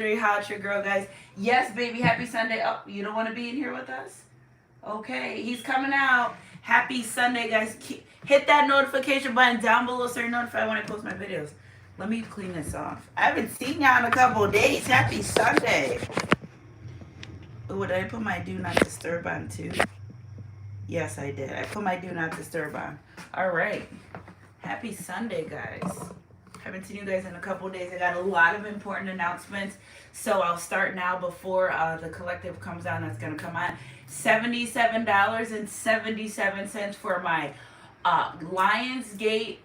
Hot your girl, guys. Yes, baby. Happy Sunday. Oh, you don't want to be in here with us? Okay, he's coming out. Happy Sunday, guys. Hit that notification button down below so you're notified when I post my videos. Let me clean this off. I haven't seen y'all in a couple of days. Happy Sunday. Oh, did I put my do not disturb on too? Yes, I did. I put my do not disturb on. All right. Happy Sunday, guys. Haven't seen you guys in a couple of days. I got a lot of important announcements. So I'll start now before the collective comes on. That's going to come on. $77.77 for my Lionsgate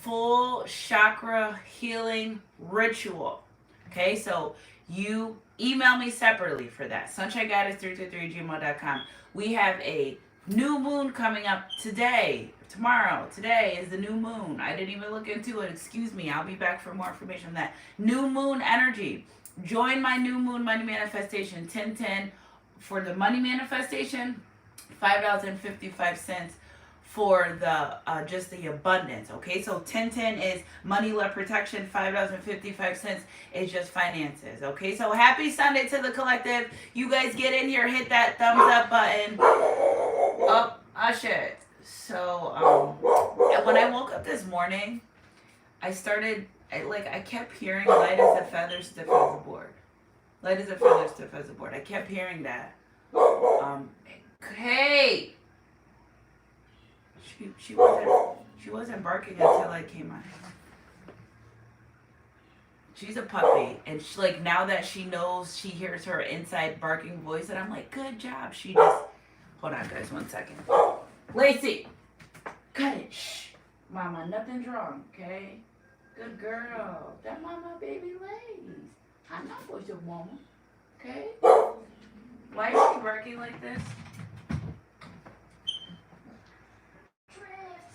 full chakra healing ritual. Okay, so you email me separately for that. SunshineGoddess323gmail.com. We have a new moon coming up today. Tomorrow. Today is the new moon. I didn't even look into it. Excuse me. I'll be back for more information on that. New moon energy. Join my new moon money manifestation. 1010 for the money manifestation. $5.55 for the just the abundance. Okay, so 1010 is money love protection. $5.55 is just finances. Okay, so happy Sunday to the collective. You guys get in here, hit that thumbs up button. Up, it. So when I woke up this morning, I kept hearing light as a feather, stiff as a board. Light as a feather, stiff as a board. I kept hearing that. Hey. She wasn't barking until I came on. She's a puppy, and now that she knows, she hears her inside barking voice, and I'm like, good job. She just hold on, guys, 1 second. Lacey, cut it. Shh, mama, nothing's wrong, okay? Good girl. That mama, baby, lays. I'm not supposed to mama, okay? Why is she barking like this?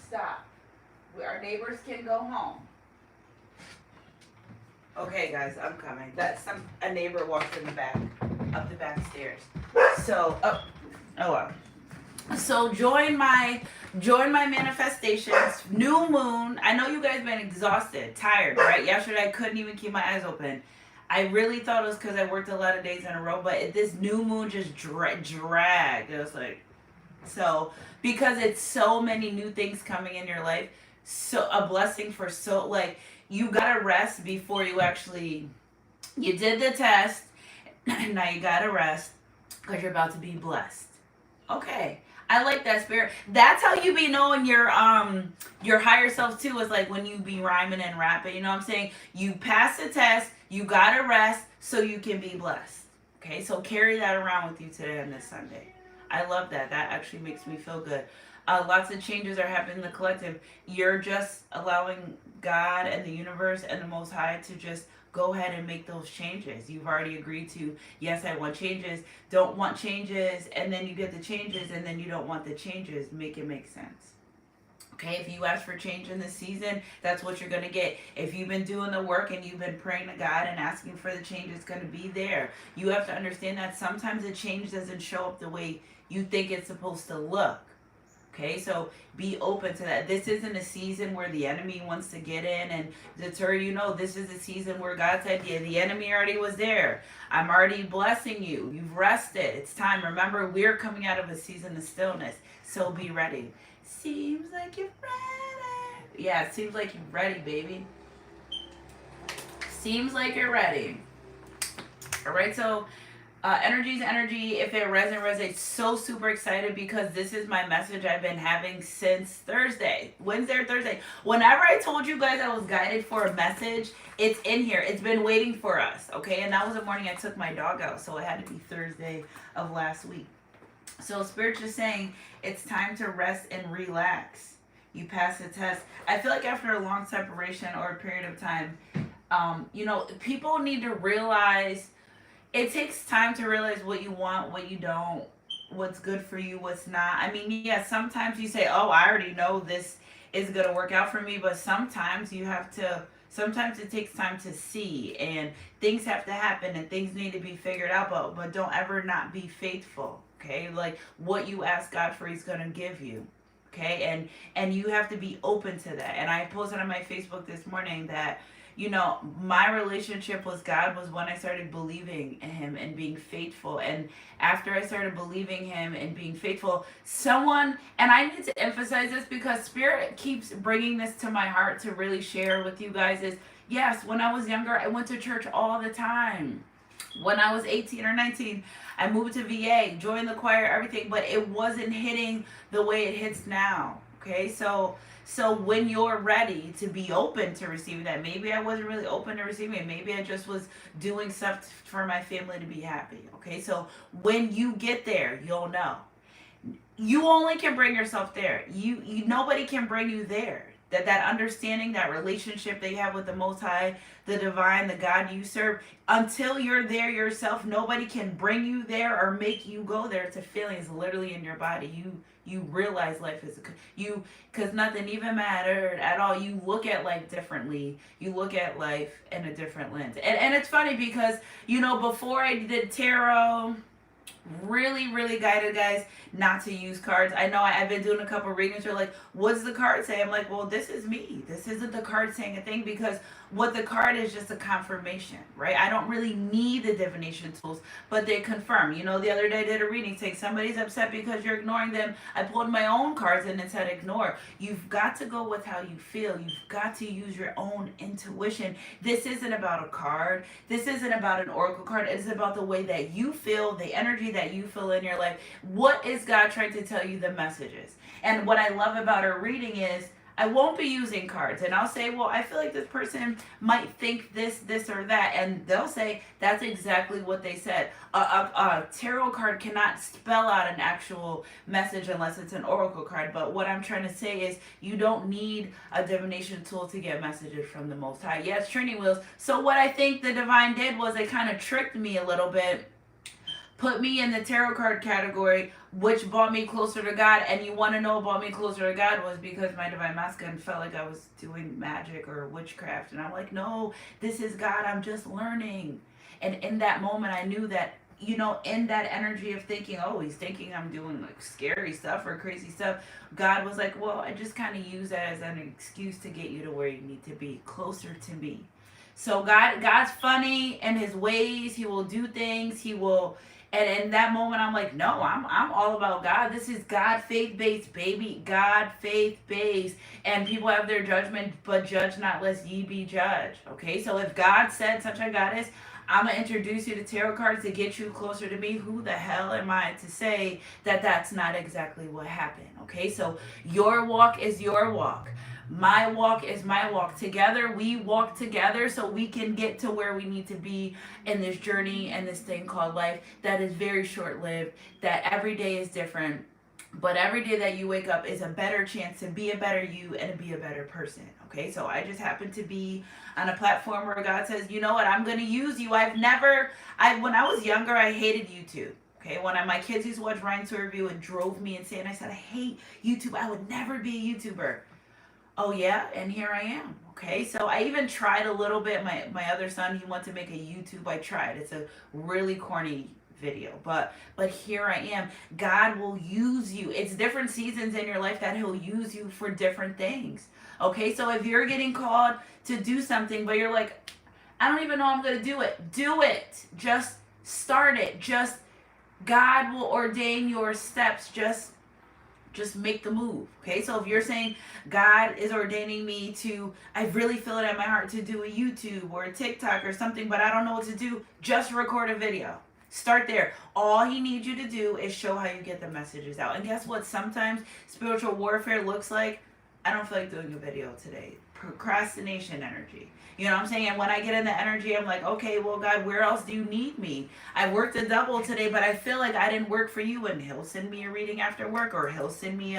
Stop. Our neighbors can go home. Okay, guys, I'm coming. A neighbor walked in the back, up the back stairs. So, oh well. So join my manifestations. New moon. I know you guys been exhausted, tired, right? Yesterday I couldn't even keep my eyes open. I really thought it was because I worked a lot of days in a row, but this new moon just dragged. It was like. So, because it's so many new things coming in your life, so a blessing for you gotta rest before you did the test, now you gotta rest because you're about to be blessed. Okay, I like that spirit. That's how you be knowing your higher self too, is like when you be rhyming and rapping, you know what I'm saying? You pass the test, you gotta rest so you can be blessed. Okay, so carry that around with you today on this Sunday. I love that. That actually makes me feel good. Lots of changes are happening in the collective. You're just allowing God and the universe and the Most High to just go ahead and make those changes. You've already agreed to, yes, I want changes, don't want changes, and then you get the changes, and then you don't want the changes. Make it make sense. Okay, if you ask for change in this season, that's what you're going to get. If you've been doing the work and you've been praying to God and asking for the change, it's going to be there. You have to understand that sometimes the change doesn't show up the way you think it's supposed to look. Okay, so be open to that. This isn't a season where the enemy wants to get in and deter you. No, this is a season where God said, yeah, the enemy already was there. I'm already blessing you. You've rested. It's time. Remember, we're coming out of a season of stillness. So be ready. Seems like you're ready. Yeah, it seems like you're ready, baby. Seems like you're ready. All right, so energy's energy. If it resonates, so super excited because this is my message I've been having since Thursday, Wednesday or Thursday. Whenever I told you guys I was guided for a message, it's in here. It's been waiting for us, okay? And that was the morning I took my dog out, so it had to be Thursday of last week. So Spirit's just saying it's time to rest and relax. You pass the test. I feel like after a long separation or a period of time, people need to realize it takes time to realize what you want, what you don't, what's good for you, what's not. I mean, yeah, sometimes you say, oh, I already know this is going to work out for me, but sometimes sometimes it takes time to see, and things have to happen, and things need to be figured out, but don't ever not be faithful, okay? Like, what you ask God for, He's going to give you, okay? And you have to be open to that. And I posted on my Facebook this morning that you know, my relationship with God was when I started believing in Him and being faithful. And after I started believing Him and being faithful, someone, and I need to emphasize this because Spirit keeps bringing this to my heart to really share with you guys is, yes, when I was younger, I went to church all the time. When I was 18 or 19, I moved to VA, joined the choir, everything, but it wasn't hitting the way it hits now. Okay, so when you're ready to be open to receiving that, maybe I wasn't really open to receiving it. Maybe I just was doing stuff for my family to be happy. Okay, so when you get there, you'll know. You only can bring yourself there. You nobody can bring you there. That understanding, that relationship that you have with the Most High, the Divine, the God you serve, until you're there yourself, nobody can bring you there or make you go there. It's a feeling. It's literally in your body. You realize life is you, because nothing even mattered at all. You look at life differently. You look at life in a different lens. And it's funny because, you know, before I did tarot, really guided guys not to use cards. I know I've been doing a couple readings where like, what's the card say? I'm like, well, this is me. This isn't the card saying a thing, because what the card is just a confirmation, right? I don't really need the divination tools, but they confirm. You know, the other day I did a reading saying somebody's upset because you're ignoring them. I pulled my own cards and it said ignore. You've got to go with how you feel. You've got to use your own intuition. This isn't about a card. This isn't about an oracle card. It's about the way that you feel, the energy that you feel in your life. What is God trying to tell you the messages? And what I love about our reading is I won't be using cards, and I'll say, well, I feel like this person might think this, or that, and they'll say that's exactly what they said. A tarot card cannot spell out an actual message unless it's an oracle card, but what I'm trying to say is you don't need a divination tool to get messages from the Most High. Yes, training wheels. So what I think the Divine did was they kind of tricked me a little bit, put me in the tarot card category, which brought me closer to God. And you want to know what brought me closer to God was because my Divine Masculine felt like I was doing magic or witchcraft. And I'm like, no, this is God. I'm just learning. And in that moment, I knew that, you know, in that energy of thinking, oh, he's thinking I'm doing like scary stuff or crazy stuff, God was like, well, I just kind of use that as an excuse to get you to where you need to be, closer to me. So God's funny in his ways. He will do things. He will. And in that moment, I'm like, no, I'm all about God. This is God faith-based, baby. God faith-based. And people have their judgment, but judge not lest ye be judged. Okay, so if God said such a goddess, I'm going to introduce you to tarot cards to get you closer to me. Who the hell am I to say that that's not exactly what happened? Okay, so your walk is your walk. My walk is my walk. Together, we walk together so we can get to where we need to be in this journey and this thing called life that is very short-lived, that every day is different. But every day that you wake up is a better chance to be a better you and to be a better person. Okay, so I just happen to be on a platform where God says, you know what, I'm going to use you. When I was younger, I hated YouTube. Okay, when my kids used to watch Ryan's Review, it drove me insane. I said, I hate YouTube. I would never be a YouTuber. Oh yeah, and here I am. Okay, so I even tried a little bit. My other son, he wanted to make a YouTube. I tried. It's a really corny video, but here I am. God will use you. It's different seasons in your life that he'll use you for different things. Okay, so if you're getting called to do something, but you're like, I don't even know I'm going to do it. Do it. Just start it. Just God will ordain your steps. Just make the move. Okay, so if you're saying God is ordaining me to, I really feel it in my heart to do a YouTube or a TikTok or something, but I don't know what to do, just record a video. Start there. All he needs you to do is show how you get the messages out. And guess what? Sometimes spiritual warfare looks like, I don't feel like doing a video today. Procrastination energy. You know what I'm saying? And when I get in the energy, I'm like, okay, well, God, where else do you need me? I worked a double today, but I feel like I didn't work for you. And he'll send me a reading after work, or he'll send me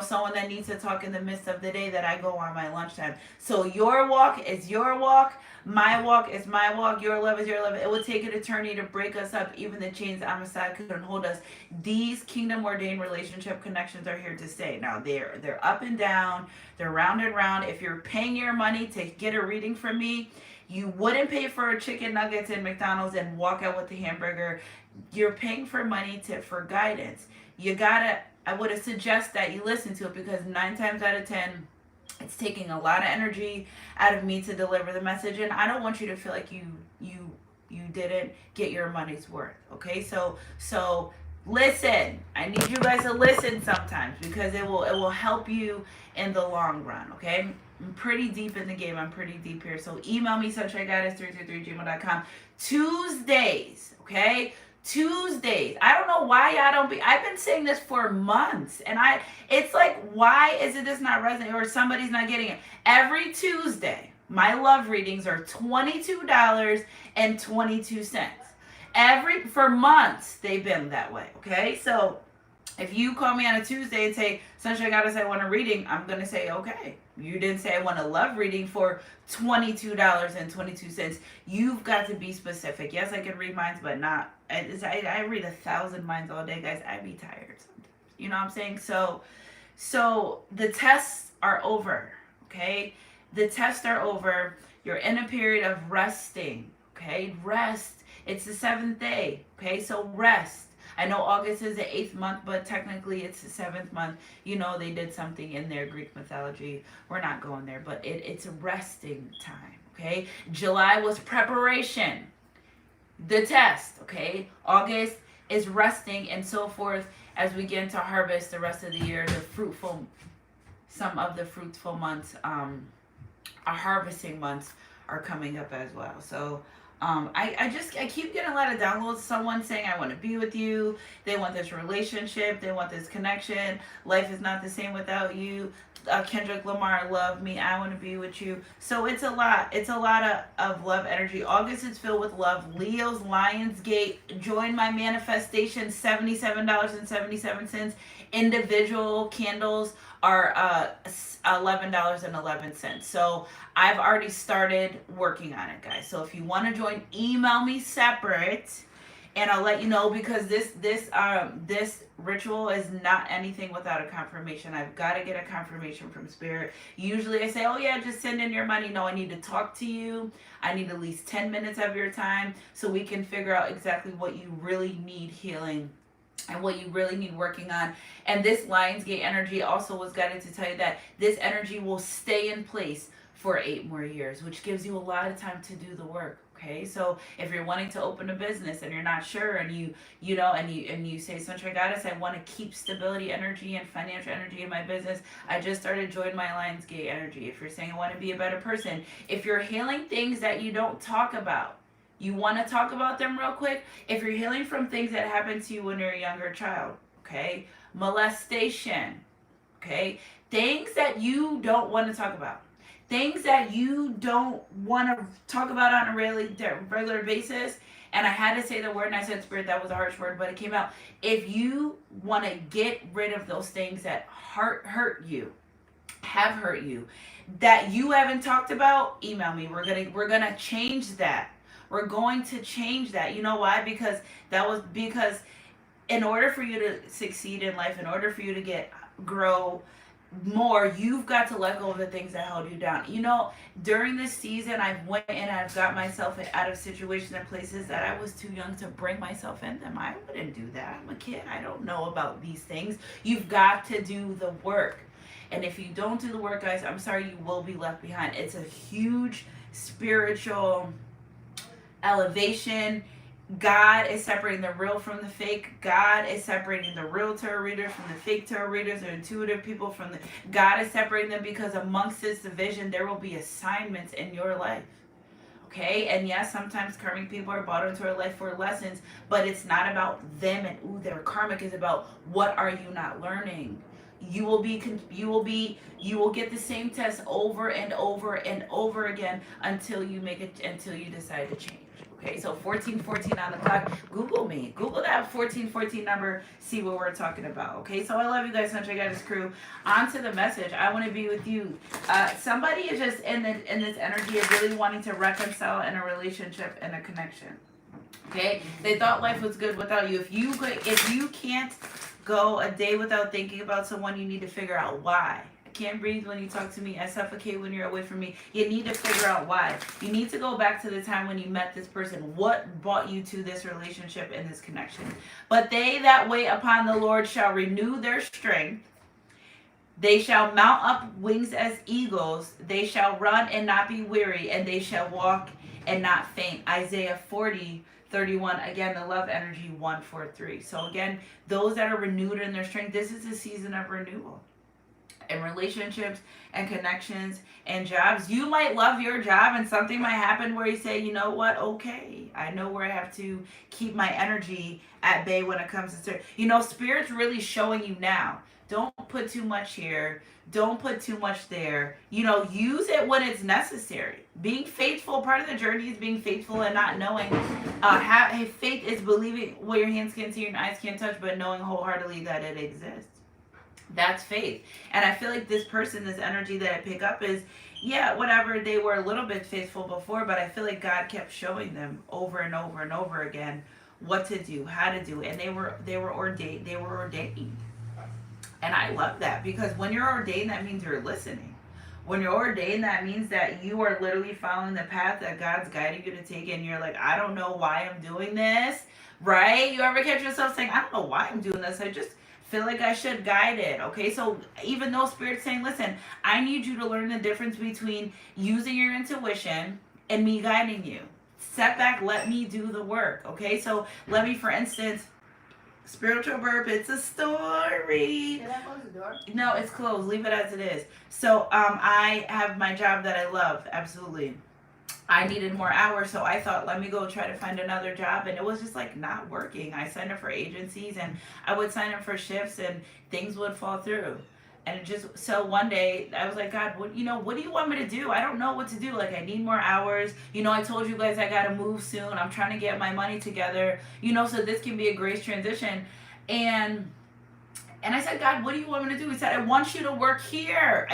someone that needs to talk in the midst of the day that I go on my lunchtime. So your walk is your walk. My walk is my walk. Your love is your love. It would take an eternity to break us up. Even the chains Amistad couldn't hold us. These kingdom ordained relationship connections are here to stay. Now they're up and down. They're round and round. If you're paying your money to get a reading from me, you wouldn't pay for chicken nuggets in McDonald's and walk out with the hamburger. You're paying for money for guidance. I would suggest that you listen to it, because 9 times out of 10, It's taking a lot of energy out of me to deliver the message, and I don't want you to feel like you didn't get your money's worth. Okay, so listen. I need you guys to listen sometimes, because it will help you in the long run. Okay. I'm pretty deep in the game. I'm pretty deep here. So email me, sunshinegoddess333@gmail.com. Tuesdays, okay? Tuesdays. I don't know why y'all don't be. I've been saying this for months, and it's like, why is it this not resonating, or somebody's not getting it? Every Tuesday, my love readings are $22.22. For months they've been that way. Okay, so if you call me on a Tuesday and say, Sunshine Goddess, I want a reading, I'm going to say, okay. You didn't say I want a love reading for $22.22. You've got to be specific. Yes, I can read minds, but not. I read 1,000 minds all day, guys. I'd be tired sometimes. You know what I'm saying? So the tests are over, okay? The tests are over. You're in a period of resting, okay? Rest. It's the 7th day, okay? So rest. I know August is the 8th month, but technically it's the 7th month. You know, they did something in their Greek mythology. We're not going there, but it's a resting time, okay? July was preparation, the test, okay? August is resting, and so forth as we get into harvest the rest of the year. Some of the fruitful months, our harvesting months are coming up as well. So I keep getting a lot of downloads. Someone saying, I want to be with you. They want this relationship. They want this connection. Life is not the same without you. Kendrick Lamar, love me. I want to be with you. So it's a lot. It's a lot of love energy. August is filled with love. Leo's Lionsgate. Join my manifestation. $77.77. Individual candles are $11.11. So I've already started working on it, guys. So if you want to join, email me separate, and I'll let you know, because this ritual is not anything without a confirmation. I've got to get a confirmation from Spirit. Usually I say, oh yeah, just send in your money. No, I need to talk to you. I need at least 10 minutes of your time so we can figure out exactly what you really need healing and what you really need working on. And this Lionsgate energy also was guided to tell you that this energy will stay in place for 8 more years, which gives you a lot of time to do the work. Okay, so if you're wanting to open a business and you're not sure, and you say, Sunshine Goddess, I want to keep stability energy and financial energy in my business, I just started Join My Lionsgate energy. If you're saying I want to be a better person, if you're healing things that you don't talk about, you want to talk about them real quick. If you're healing from things that happened to you when you're a younger child, okay, molestation, okay, things that you don't want to talk about, things that you don't want to talk about on a regular basis. And I had to say the word, and I said, Spirit, that was a harsh word, but it came out. If you want to get rid of those things that have hurt you, that you haven't talked about, email me. We're gonna change that. We're going to change that. You know why? Because in order for you to succeed in life, in order for you to grow more, you've got to let go of the things that held you down. You know, during this season, I've got myself out of situations and places that I was too young to bring myself in them. I wouldn't do that. I'm a kid. I don't know about these things. You've got to do the work. And if you don't do the work, guys, I'm sorry, you will be left behind. It's a huge spiritual elevation. God is separating the real from the fake. God is separating the real tarot readers from the fake tarot readers, or intuitive people from the... God is separating them, because amongst this division, there will be assignments in your life. Okay? And yes, sometimes karmic people are brought into our life for lessons, but it's not about them and, they're karmic. It's about, what are you not learning? You will get the same test over and over and over again until you decide to change. Okay, so 1414 on the clock. Google me. Google that 1414 number. See what we're talking about. Okay, so I love you guys, Sunshine Goddess crew. On to the message. I want to be with you. Somebody is just in this energy of really wanting to reconcile in a relationship and a connection. Okay, they thought life was good without you. If you can't go a day without thinking about someone, you need to figure out why. I can't breathe when you talk to me. I suffocate when you're away from me. You need to figure out why. You need to go back to the time when you met this person. What brought you to this relationship and this connection? But they that wait upon the Lord shall renew their strength. They shall mount up wings as eagles. They shall run and not be weary, and they shall walk and not faint. Isaiah 40:31. Again, the love energy 143. So again, those that are renewed in their strength, this is a season of renewal. And relationships and connections and jobs. You might love your job and something might happen where you say, you know what, okay, I know where I have to keep my energy at bay when it comes to, Spirit's really showing you now. Don't put too much here. Don't put too much there. Use it when it's necessary. Being faithful, part of the journey is being faithful and not knowing. Faith is believing what your hands can't see, your eyes can't touch, but knowing wholeheartedly that it exists. That's faith. And I feel like this person, this energy that I pick up is, yeah, whatever, they were a little bit faithful before, but I feel like God kept showing them over and over and over again what to do, how to do it. And they were ordained. And I love that, because when you're ordained, that means you're listening. When you're ordained, that means that you are literally following the path that God's guiding you to take, and you're like, I don't know why I'm doing this, right? You ever catch yourself saying, I don't know why I'm doing this, I just feel like I should guide it. Okay, so even though Spirit's saying, listen, I need you to learn the difference between using your intuition and me guiding you. Step back, let me do the work. Okay, so let me, for instance, spiritual burp, it's a story. Did I close the door? No, it's closed. Leave it as it is. So I have my job that I love, absolutely. I needed more hours, so I thought, let me go try to find another job, and it was just like not working. I signed up for agencies, and I would sign up for shifts, and things would fall through. And it just, so one day I was like, God, what do you want me to do? I don't know what to do. Like, I need more hours. I told you guys I got to move soon. I'm trying to get my money together, so this can be a grace transition. And I said, God, what do you want me to do? He said, I want you to work here.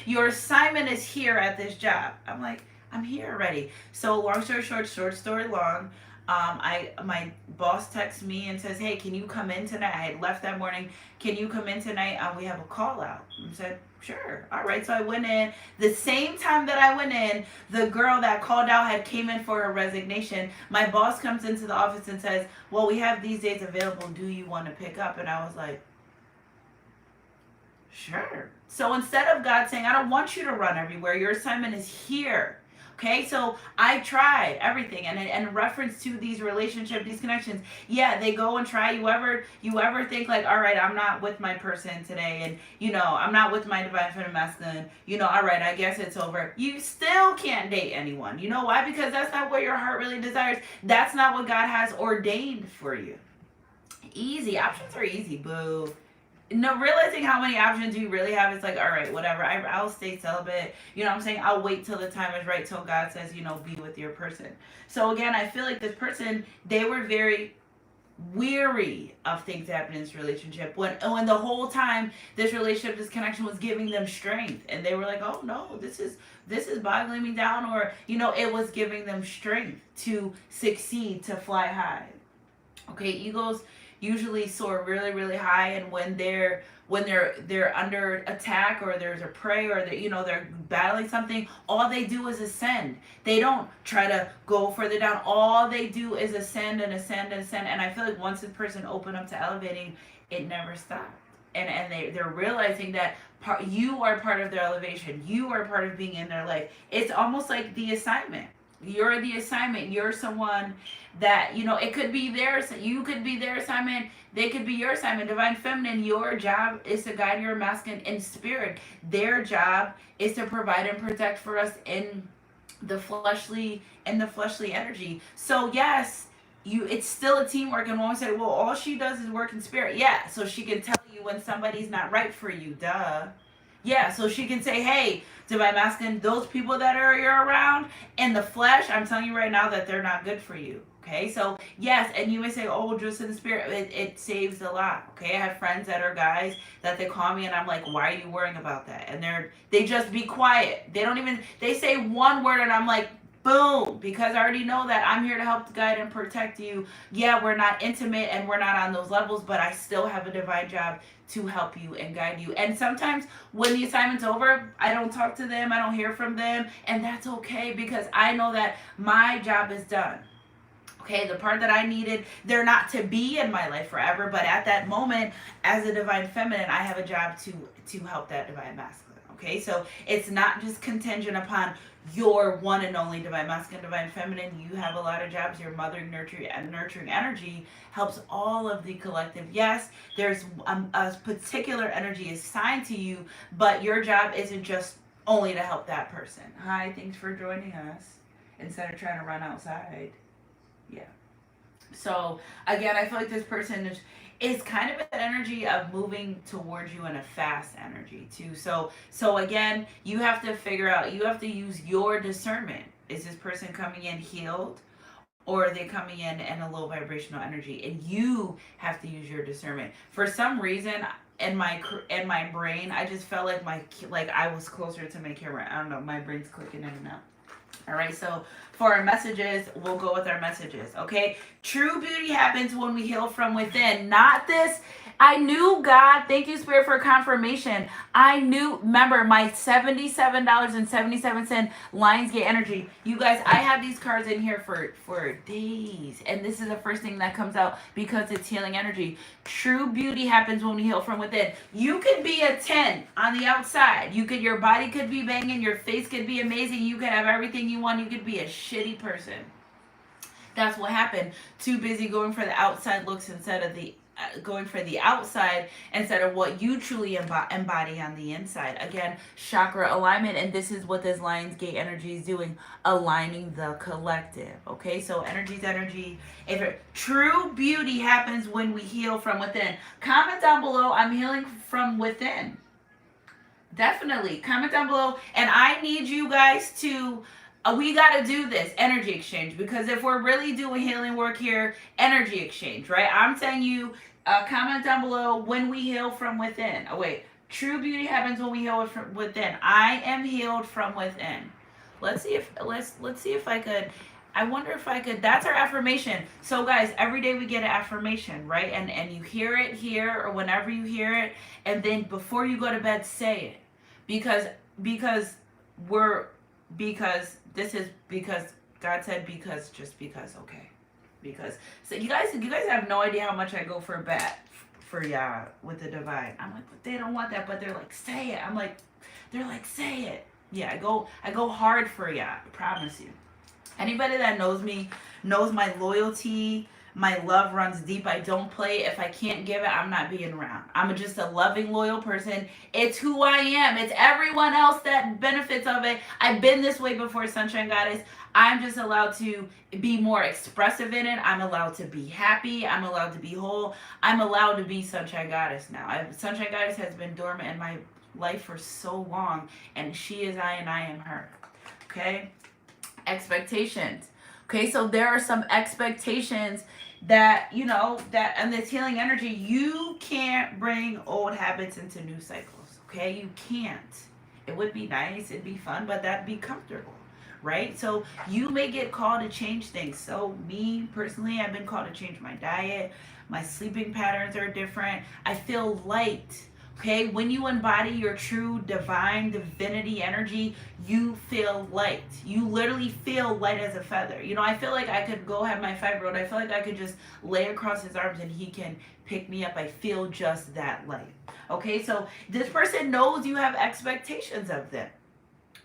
Your assignment is here at this job. I'm like, I'm here already. So long story short story long, my boss texts me and says, hey, can you come in tonight? I had left that morning. Can you come in tonight? We have a call out. I said, sure. All right. So I went in. The same time that I went in, the girl that called out had came in for her resignation. My boss comes into the office and says, well, we have these days available. Do you want to pick up? And I was like, sure. So instead of God saying, I don't want you to run everywhere, your assignment is here. Okay, so I tried everything, and in reference to these relationships, these connections, yeah, they go and try. You ever think like, all right, I'm not with my person today, and I'm not with my divine feminine masculine. All right, I guess it's over. You still can't date anyone. You know why? Because that's not what your heart really desires. That's not what God has ordained for you. Easy options are easy, boo. No, realizing how many options you really have, it's like, all right, whatever. I'll stay celibate. What I'm saying? I'll wait till the time is right, till God says, be with your person. So again, I feel like this person, they were very weary of things happening in this relationship. When the whole time this relationship, this connection was giving them strength. And they were like, oh no, this is boggling me down. Or, it was giving them strength to succeed, to fly high. Okay, eagles usually soar really, really high, and when they're under attack, or there's a prey, or they're battling something, all they do is ascend. They don't try to go further down. All they do is ascend and ascend and ascend. And I feel like once this person opened up to elevating, it never stopped. And they're realizing that you are part of their elevation. You are part of being in their life. It's almost like the assignment. You're the assignment. You're someone that, it could be theirs. You could be their assignment. They could be your assignment. Divine Feminine, your job is to guide your masculine in spirit. Their job is to provide and protect for us in the fleshly energy. So yes, it's still a teamwork. And when we say, well, all she does is work in spirit. Yeah, so she can tell you when somebody's not right for you. Duh. Yeah, so she can say, hey, Divine Masculine, those people that you're around in the flesh, I'm telling you right now that they're not good for you. Okay, so yes, and you may say, oh, just in the spirit, it saves a lot. Okay, I have friends that are guys that they call me and I'm like, why are you worrying about that? And they just be quiet. They say one word and I'm like, boom, because I already know that I'm here to help guide and protect you. Yeah, we're not intimate and we're not on those levels, but I still have a divine job to help you and guide you. And sometimes when the assignment's over, I don't talk to them, I don't hear from them, and that's okay, because I know that my job is done. Okay, the part that I needed there not to be in my life forever, but at that moment, as a divine feminine, I have a job to help that divine masculine. Okay, so it's not just contingent upon your one and only divine masculine, divine feminine. You have a lot of jobs. Your mothering, nurturing energy helps all of the collective. Yes, there's a particular energy assigned to you, but your job isn't just only to help that person. Hi, thanks for joining us. Instead of trying to run outside. Yeah. So again, I feel like this person is kind of an energy of moving towards you in a fast energy too. So again, you have to figure out, you have to use your discernment. Is this person coming in healed, or are they coming in a low vibrational energy? And you have to use your discernment. For some reason, in my brain, I just felt like I was closer to my camera. I don't know, my brain's clicking in and out. All right, so for our messages, we'll go with our messages, okay? True beauty happens when we heal from within, not this. I knew, God, thank you, Spirit, for confirmation. I knew, remember, my $77.77 Lionsgate energy. You guys, I have these cards in here for days, and this is the first thing that comes out because it's healing energy. True beauty happens when we heal from within. You could be a 10 on the outside. Your body could be banging, your face could be amazing, you could have everything you want, you could be a shitty person. That's what happened. Too busy going for the outside looks instead of going for the outside instead of what you truly embody on the inside. Again, chakra alignment, and this is what this Lionsgate energy is doing, aligning the collective. Okay, so energy's energy. True beauty happens when we heal from within. Comment down below, I'm healing from within. Definitely comment down below, and I need you guys to we got to do this energy exchange, because if we're really doing healing work here, energy exchange, right? I'm telling you, comment down below, when we heal from within. Oh wait, true beauty happens when we heal from within. I am healed from within. Let's see if I could. I wonder if I could. That's our affirmation. So guys, every day we get an affirmation, right? And you hear it here or whenever you hear it, and then before you go to bed, say it, because God said, just because, okay? Because, so you guys have no idea how much I go for y'all with the divine. I'm like, but they don't want that, but they're like, say it. They're like, say it. Yeah, I go hard for y'all, I promise you. Anybody that knows me knows my loyalty, my love runs deep. I don't play. If I can't give it, I'm not being around. I'm just a loving, loyal person. It's who I am. It's everyone else that benefits of it. I've been this way before, Sunshine Goddess. I'm just allowed to be more expressive in it. I'm allowed to be happy. I'm allowed to be whole. I'm allowed to be Sunshine Goddess now. Sunshine Goddess has been dormant in my life for so long, and she is I and I am her. Okay? Expectations. Okay, so there are some expectations that, that in this healing energy, you can't bring old habits into new cycles. Okay, you can't. It would be nice, it'd be fun, but that'd be comfortable, right? So you may get called to change things. So me personally, I've been called to change my diet. My sleeping patterns are different. I feel light. Okay, when you embody your true divine divinity energy, you feel light. You literally feel light as a feather. I feel like I could go have my 5-year-old. I feel like I could just lay across his arms and he can pick me up. I feel just that light. Okay, so this person knows you have expectations of them.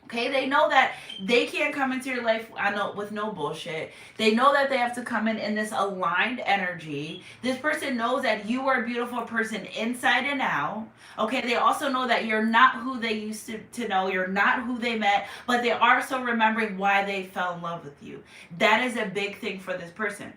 Okay, they know that they can't come into your life with no bullshit. They know that they have to come in this aligned energy. This person knows that you are a beautiful person inside and out. Okay, they also know that you're not who they used to know. You're not who they met, but they are also remembering why they fell in love with you. That is a big thing for this person.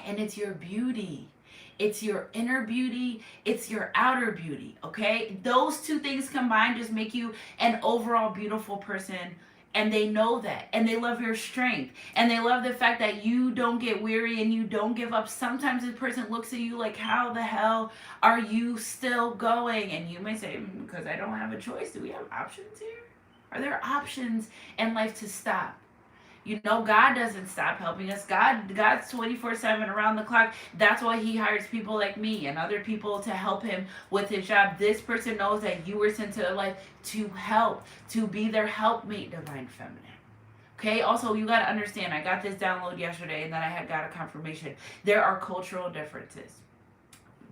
And it's your beauty. It's your inner beauty. It's your outer beauty, okay? Those two things combined just make you an overall beautiful person, and they know that, and they love your strength, and they love the fact that you don't get weary and you don't give up. Sometimes this person looks at you like, how the hell are you still going? And you may say, because I don't have a choice. Do we have options here? Are there options in life to stop? God doesn't stop helping us. God's 24/7 around the clock. That's why he hires people like me and other people to help him with his job. This person knows that you were sent to their life to help, to be their helpmate, divine feminine. Okay, also you got to understand, I got this download yesterday and then I had got a confirmation. There are cultural differences.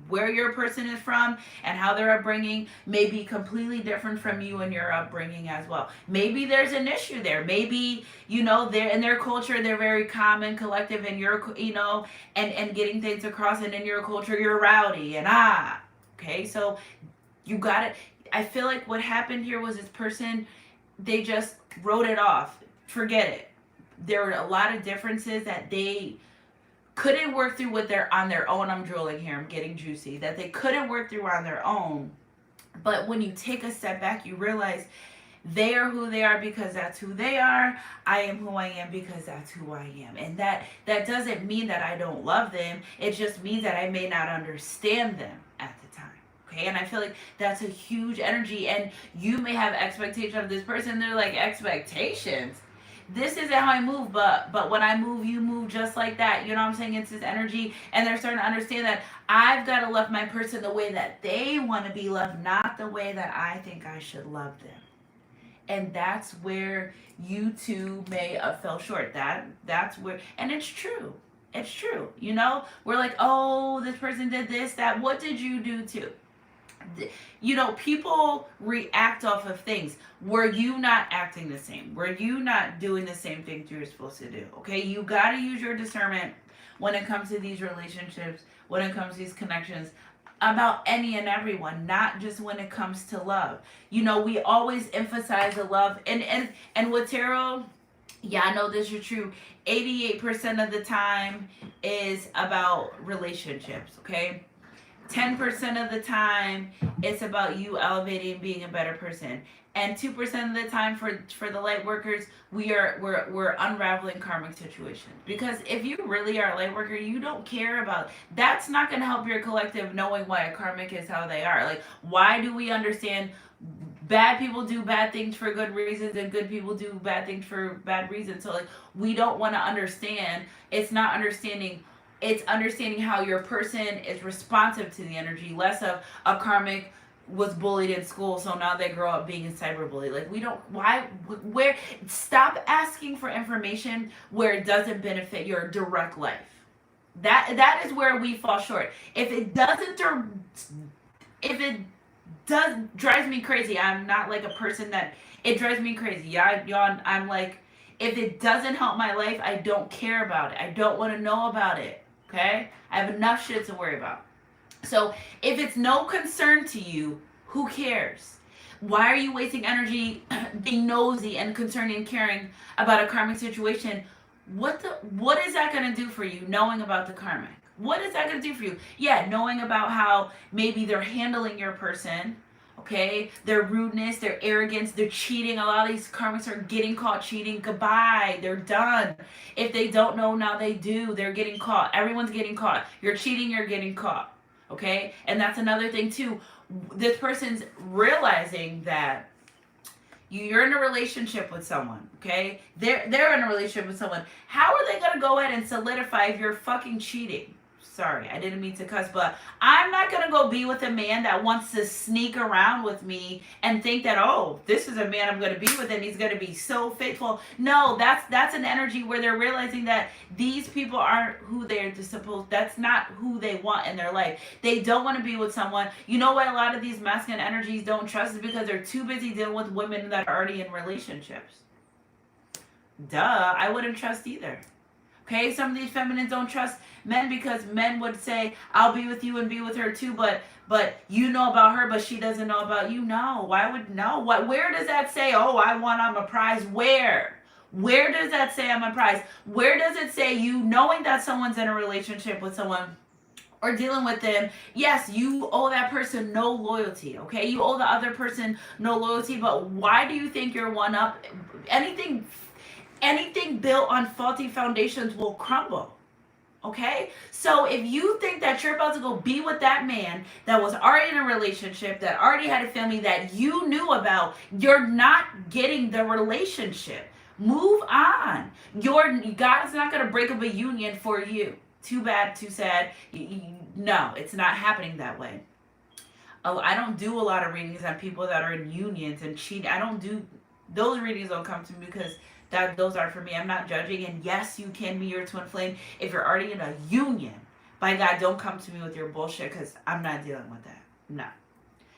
Where your person is from and how their upbringing may be completely different from you and your upbringing as well. Maybe there's an issue there. Maybe, they're in their culture, they're very calm and collective, and and getting things across, and in your culture, you're rowdy and okay, so you got it. I feel like what happened here was this person, they just wrote it off. Forget it. There were a lot of differences that they couldn't work through on their own. I'm drooling here, I'm getting juicy. That they couldn't work through on their own. But when you take a step back, you realize they are who they are because that's who they are. I am who I am because that's who I am. And that doesn't mean that I don't love them. It just means that I may not understand them at the time. Okay, and I feel like that's a huge energy. And you may have expectations of this person. They're like, expectations? This isn't how I move, but when I move, you move just like that. You know what I'm saying? It's this energy, and they're starting to understand that I've got to love my person the way that they want to be loved, not the way that I think I should love them. And that's where you two may have fell short. That's where, and it's true. It's true. We're like, oh, this person did this, that. What did you do too? People react off of things. Were you not acting the same? Were you not doing the same things you were supposed to do? Okay, you got to use your discernment when it comes to these relationships, when it comes to these connections, about any and everyone, not just when it comes to love. We always emphasize the love, and with tarot, yeah, I know this is true. 88% of the time is about relationships, okay? 10% of the time, it's about you elevating, being a better person. And 2% of the time for the light workers, we're unraveling karmic situations. Because if you really are a light worker, you don't care about, that's not going to help your collective knowing why a karmic is how they are. Like, why do we understand bad people do bad things for good reasons and good people do bad things for bad reasons? So like, we don't want to understand. It's not understanding. It's understanding how your person is responsive to the energy, less of a karmic was bullied in school, so now they grow up being a cyberbully. Like, stop asking for information where it doesn't benefit your direct life. That is where we fall short. If it drives me crazy. I'm not like a person that, it drives me crazy. Yeah, y'all, I'm like, if it doesn't help my life, I don't care about it. I don't want to know about it. Okay? I have enough shit to worry about. So if it's no concern to you, who cares? Why are you wasting energy being nosy and concerned and caring about a karmic situation? What is that going to do for you, knowing about the karmic? What is that going to do for you? Yeah, knowing about how maybe they're handling your person, okay? Their rudeness, their arrogance, they're cheating. A lot of these karmics are getting caught cheating. Goodbye. They're done. If they don't know, now they do. They're getting caught. Everyone's getting caught. You're cheating, you're getting caught. Okay? And that's another thing too. This person's realizing that you're in a relationship with someone, okay? They're in a relationship with someone. How are they going to go ahead and solidify if you're fucking cheating? Sorry, I didn't mean to cuss, but I'm not going to go be with a man that wants to sneak around with me and think that, oh, this is a man I'm going to be with and he's going to be so faithful. No, that's an energy where they're realizing that these people aren't who they're supposed, that's not who they want in their life. They don't want to be with someone. You know why a lot of these masculine energies don't trust is because they're too busy dealing with women that are already in relationships. Duh, I wouldn't trust either. Okay, some of these feminines don't trust men because men would say, I'll be with you and be with her too, but you know about her, but she doesn't know about you. No, why would, no? Where does that say, oh, I'm a prize? Where does that say I'm a prize? Where does it say you knowing that someone's in a relationship with someone or dealing with them, yes, you owe that person no loyalty, okay? You owe the other person no loyalty, but why do you think you're one up? Anything built on faulty foundations will crumble. Okay? So if you think that you're about to go be with that man that was already in a relationship, that already had a family that you knew about, you're not getting the relationship. Move on. God's not going to break up a union for you. Too bad, too sad. No, it's not happening that way. I don't do a lot of readings on people that are in unions and cheating. Those readings don't come to me because Those are for me. I'm not judging. And yes, you can be your twin flame if you're already in a union. By God, don't come to me with your bullshit, because I'm not dealing with that. No.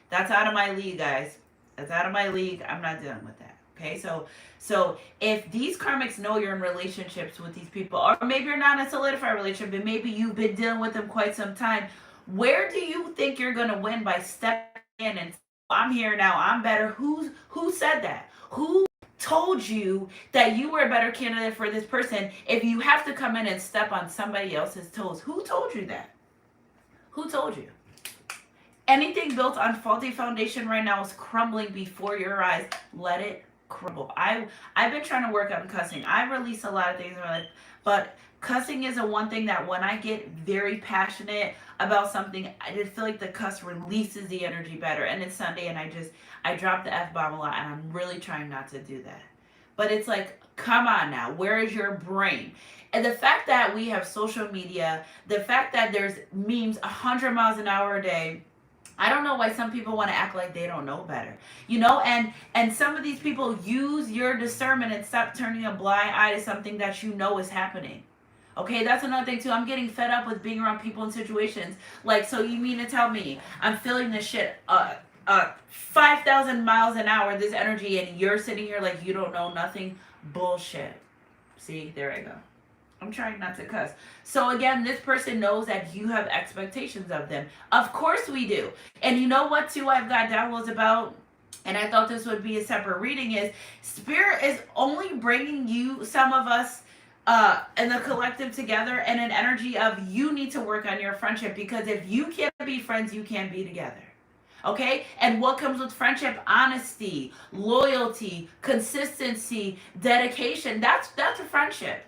That's out of my league, guys. That's out of my league. I'm not dealing with that. Okay, so if these karmics know you're in relationships with these people, or maybe you're not in a solidified relationship, and maybe you've been dealing with them quite some time, where do you think you're gonna win by stepping in and I'm here now, I'm better? Who said that? Who told you that you were a better candidate for this person if you have to come in and step on somebody else's toes? Who told you that? Who told you? Anything built on faulty foundation right now is crumbling before your eyes. Let it crumble. I've been trying to work on cussing. I release a lot of things in my life, but cussing is a one thing that when I get very passionate about something, I just feel like the cuss releases the energy better. And it's Sunday, and I drop the F-bomb a lot, and I'm really trying not to do that. But it's like, come on now, where is your brain? And the fact that we have social media, the fact that there's memes 100 miles an hour a day, I don't know why some people want to act like they don't know better. And some of these people use your discernment and stop turning a blind eye to something that you know is happening. Okay, that's another thing too. I'm getting fed up with being around people in situations. Like, so you mean to tell me I'm feeling this shit 5,000 miles an hour, this energy, and you're sitting here like you don't know nothing? Bullshit. See, there I go. I'm trying not to cuss. So again, this person knows that you have expectations of them. Of course we do. And you know what too I've got downloads about, and I thought this would be a separate reading, is Spirit is only bringing you, some of us, and the collective together in an energy of you need to work on your friendship, because if you can't be friends, you can't be together. Okay? And what comes with friendship? Honesty, loyalty, consistency, dedication. That's a friendship.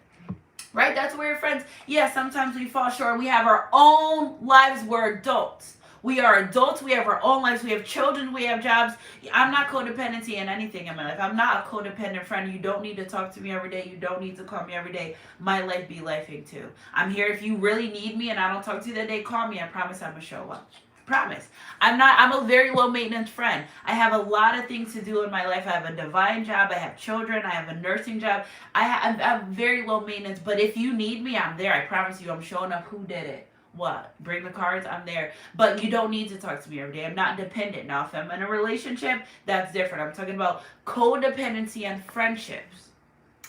Right? That's where you're friends. Yeah, sometimes we fall short. We have our own lives. We're adults. We are adults. We have our own lives. We have children. We have jobs. I'm not codependency in anything in my life. I'm not a codependent friend. You don't need to talk to me every day. You don't need to call me every day. My life be lifing too. I'm here if you really need me and I don't talk to you that day, call me. I promise I'm going to show up. Promise. I'm a very low maintenance friend. I have a lot of things to do in my life. I have a divine job. I have children. I have a nursing job. I'm very low maintenance, but if you need me, I'm there. I promise you, I'm showing up. Who did it? What? Bring the cards. I'm there. But you don't need to talk to me every day. I'm not dependent. Now, if I'm in a relationship, that's different. I'm talking about codependency and friendships.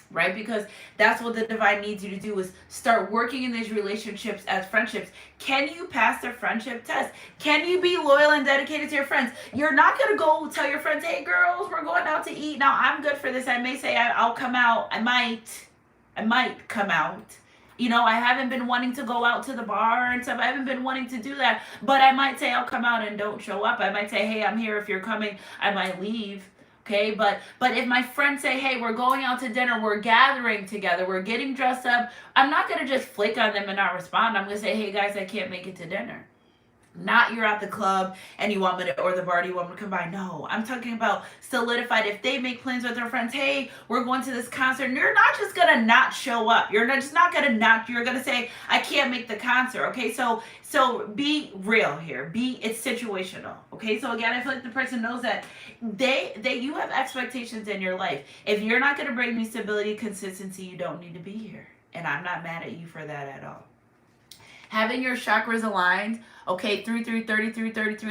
Right? Because that's what the divine needs you to do, is start working in these relationships as friendships. Can you pass the friendship test? Can you be loyal and dedicated to your friends? You're not going to go tell your friends, hey girls, we're going out to eat. Now I'm good for this. I may say I'll come out. I might come out. I haven't been wanting to go out to the bar and stuff. I haven't been wanting to do that. But I might say I'll come out and don't show up. I might say, hey, I'm here if you're coming. I might leave. Okay, but if my friends say, hey, we're going out to dinner, we're gathering together, we're getting dressed up, I'm not going to just flake on them and not respond. I'm going to say, hey, guys, I can't make it to dinner. Not you're at the club and you want me to, or the bar, you want me to come by. No, I'm talking about solidified. If they make plans with their friends, hey, we're going to this concert, you're not just going to not show up. You're not going to not, you're going to say, I can't make the concert. Okay, so be real here. It's situational. Okay, so again, I feel like the person knows that you have expectations in your life. If you're not going to bring me stability, consistency, you don't need to be here. And I'm not mad at you for that at all. Having your chakras aligned, okay, 33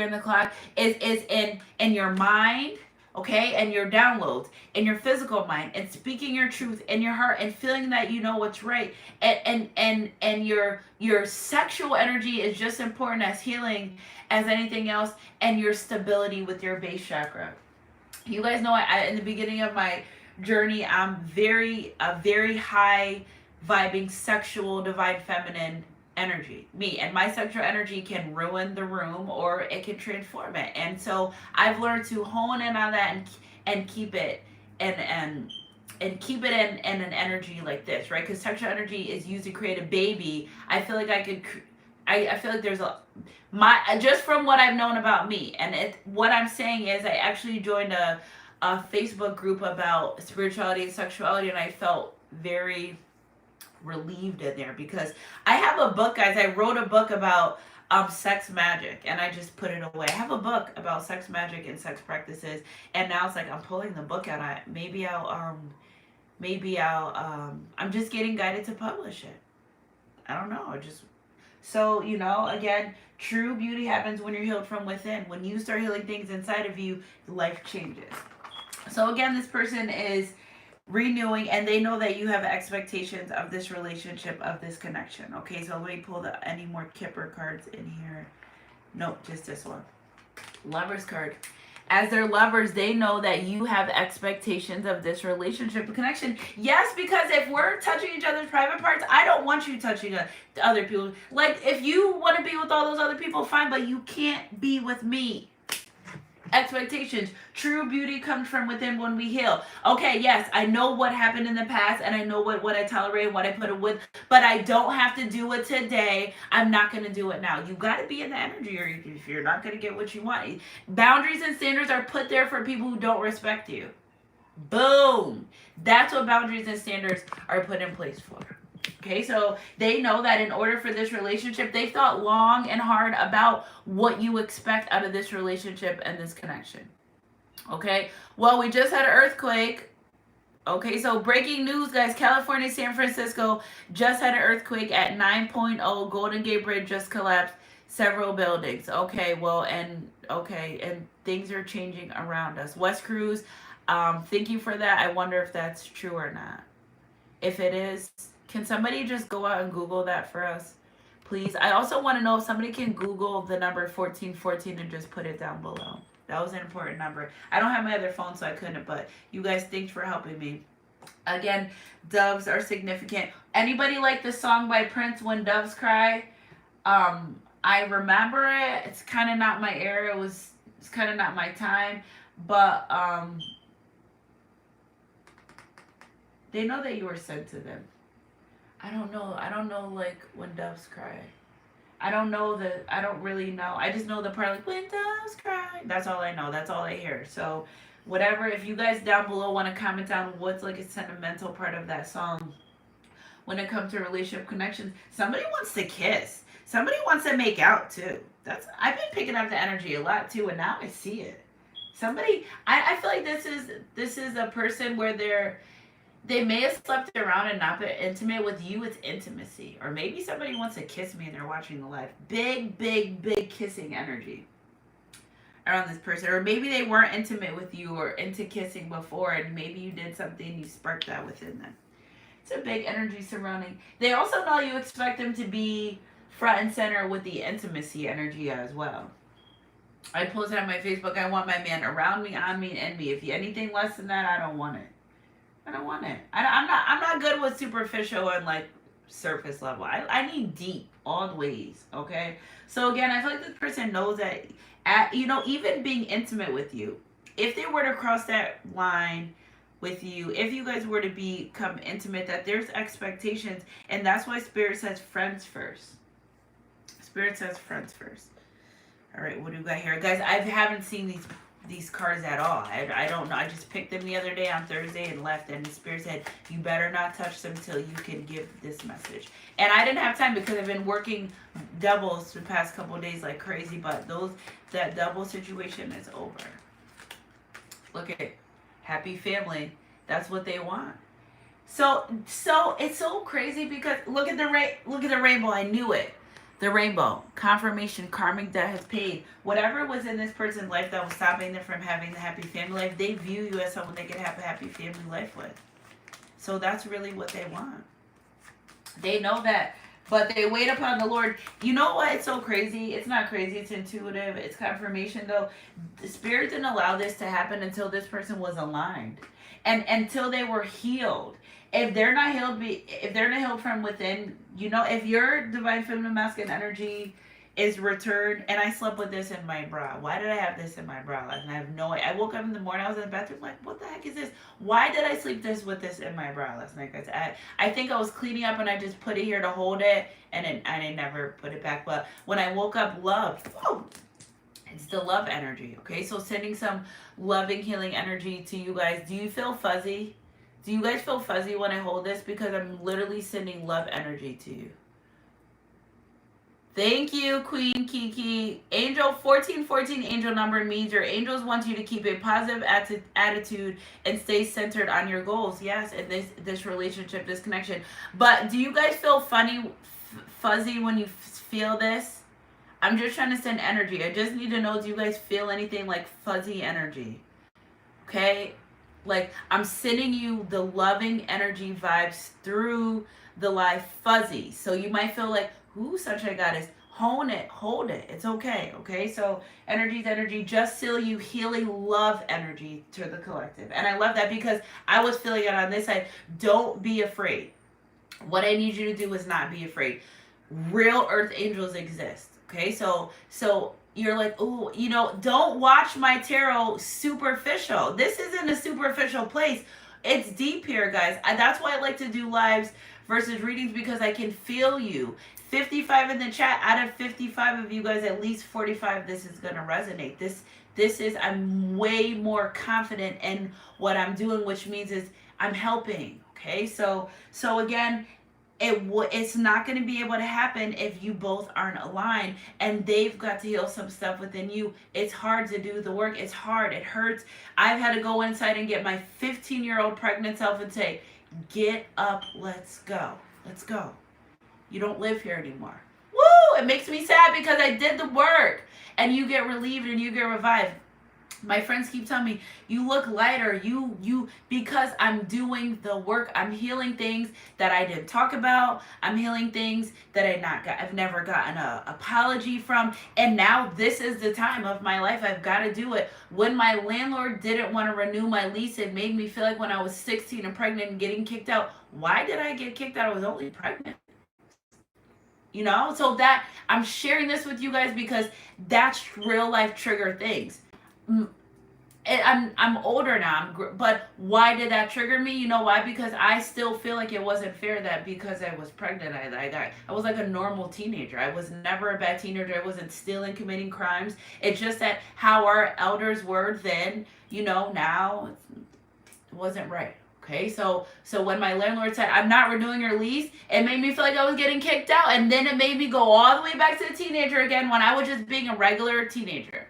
on the clock, is in your mind, okay, and your downloads, in your physical mind, and speaking your truth in your heart, and feeling that you know what's right, and your sexual energy is just important as healing as anything else, and your stability with your base chakra. You guys know in the beginning of my journey, I'm a very high vibing sexual divine feminine energy, me, and my sexual energy can ruin the room or it can transform it. And so I've learned to hone in on that and keep it and keep it in an energy like this, right? Because sexual energy is used to create a baby. I feel like I feel like there's just from what I've known about me, and what I'm saying is I actually joined a Facebook group about spirituality and sexuality, and I felt very relieved in there, because I have a book, guys. I wrote a book about sex magic, and I just put it away. I have a book about sex magic and sex practices, and now it's like I'm pulling the book out. Maybe I'll maybe I'm just getting guided to publish it. I don't know. So, again, true beauty happens when you're healed from within. When you start healing things inside of you, life changes. So again, this person is renewing, and they know that you have expectations of this relationship, of this connection. Okay, so let me pull any more Kipper cards in here. Nope, just this one. Lovers card. As their lovers, they know that you have expectations of this relationship connection. Yes, because if we're touching each other's private parts, I don't want you touching other people. Like, if you want to be with all those other people, fine, but you can't be with me. Expectations. True beauty comes from within when we heal. Okay, yes, I know what happened in the past, and I know what I tolerate and what I put up with, but I don't have to do it today. I'm not going to do it now. You got to be in the energy, or if you're not going to get what you want. Boundaries and standards are put there for people who don't respect you. Boom. That's what boundaries and standards are put in place for. Okay, so they know that in order for this relationship, they've thought long and hard about what you expect out of this relationship and this connection. Okay, well, we just had an earthquake. Okay, so breaking news, guys. California, San Francisco just had an earthquake at 9.0. Golden Gate Bridge just collapsed. Several buildings. Okay, well, and things are changing around us. West Cruz, thank you for that. I wonder if that's true or not. If it is, can somebody just go out and Google that for us, please? I also want to know if somebody can Google the number 1414 and just put it down below. That was an important number. I don't have my other phone, so I couldn't, but you guys, thanks for helping me. Again, doves are significant. Anybody like the song by Prince, When Doves Cry? I remember it. It's kind of not my era. It's kind of not my time, but they know that you were sent to them. I don't know, like, When Doves Cry. I don't really know. I just know the part, like, when doves cry. That's all I know. That's all I hear. So, whatever, if you guys down below want to comment down what's, like, a sentimental part of that song when it comes to relationship connections. Somebody wants to kiss. Somebody wants to make out, too. I've been picking up the energy a lot, too, and now I see it. I feel like this is a person where they may have slept around and not been intimate with you. It's intimacy. Or maybe somebody wants to kiss me and they're watching the live. Big, big, big kissing energy around this person. Or maybe they weren't intimate with you or into kissing before, and maybe you did something, you sparked that within them. It's a big energy surrounding. They also know you expect them to be front and center with the intimacy energy as well. I posted on my Facebook, I want my man around me, on me, and in me. If you anything less than that, I don't want it. I don't want it. I'm not good with superficial and, like, surface level. I need deep, all the ways. Okay. So again, I feel like this person knows that even being intimate with you, if they were to cross that line with you, if you guys were to become intimate, that there's expectations, and that's why Spirit says friends first. Spirit says friends first. All right, what do we got here, guys? I haven't seen these cards at all. I don't know. I just picked them the other day on Thursday and left, and the Spirit said, you better not touch them till you can give this message. And I didn't have time because I've been working doubles the past couple of days like crazy, but that double situation is over. Look at it. Happy family. That's what they want. So it's so crazy because look at the rainbow. I knew it. The rainbow, confirmation, karmic debt has paid. Whatever was in this person's life that was stopping them from having the happy family life, they view you as someone they can have a happy family life with. So that's really what they want. They know that, but they wait upon the Lord. You know what? It's so crazy. It's not crazy. It's intuitive. It's confirmation, though. The Spirit didn't allow this to happen until this person was aligned and until they were healed. If they're not healed from within, if your divine feminine masculine energy is returned, and I slept with this in my bra. Why did I have this in my bra? And I have no idea. I woke up in the morning, I was in the bathroom like, what the heck is this? Why did I sleep with this in my bra last night, guys? I think I was cleaning up and I just put it here to hold it, and I never put it back. But when I woke up, love. Whoa. It's the love energy, okay? So sending some loving, healing energy to you guys. Do you feel fuzzy? Do you guys feel fuzzy when I hold this? Because I'm literally sending love energy to you. Thank you, Queen Kiki. Angel 1414 angel number means your angels want you to keep a positive attitude and stay centered on your goals. Yes, in this relationship, this connection. But do you guys feel fuzzy when you feel this? I'm just trying to send energy. I just need to know, do you guys feel anything like fuzzy energy? Okay? Like I'm sending you the loving energy vibes through the live fuzzy. So you might feel like, ooh, Sunshine Goddess, hone it, hold it. It's okay. Okay. So energy's energy, just seal you healing love energy to the collective. And I love that because I was feeling it on this side. Don't be afraid. What I need you to do is not be afraid. Real earth angels exist. Okay. So you're like, oh, don't watch my tarot superficial. This isn't a superficial place. It's deep here, guys. That's why I like to do lives versus readings, because I can feel you. 55 in the chat. Out of 55 of you guys, at least 45, this is going to resonate. This is, I'm way more confident in what I'm doing, which means is I'm helping. Okay. So again, it's not going to be able to happen if you both aren't aligned, and they've got to heal some stuff within you. It's hard to do the work. It's hard. It hurts. I've had to go inside and get my 15-year-old pregnant self and say, get up, let's go. Let's go. You don't live here anymore. Woo! It makes me sad because I did the work, and you get relieved and you get revived. My friends keep telling me, you look lighter, you because I'm doing the work. I'm healing things that I didn't talk about. I'm healing things that I've never gotten an apology from. And now this is the time of my life. I've got to do it. When my landlord didn't want to renew my lease, it made me feel like when I was 16 and pregnant and getting kicked out. Why did I get kicked out? I was only pregnant. So that I'm sharing this with you guys because that's real life trigger things. I'm older now, but why did that trigger me? You know why? Because I still feel like it wasn't fair that because I was pregnant, I was like a normal teenager. I was never a bad teenager. I wasn't stealing, committing crimes. It's just that how our elders were then, now it wasn't right. Okay, so when my landlord said, I'm not renewing your lease, it made me feel like I was getting kicked out. And then it made me go all the way back to the teenager again when I was just being a regular teenager.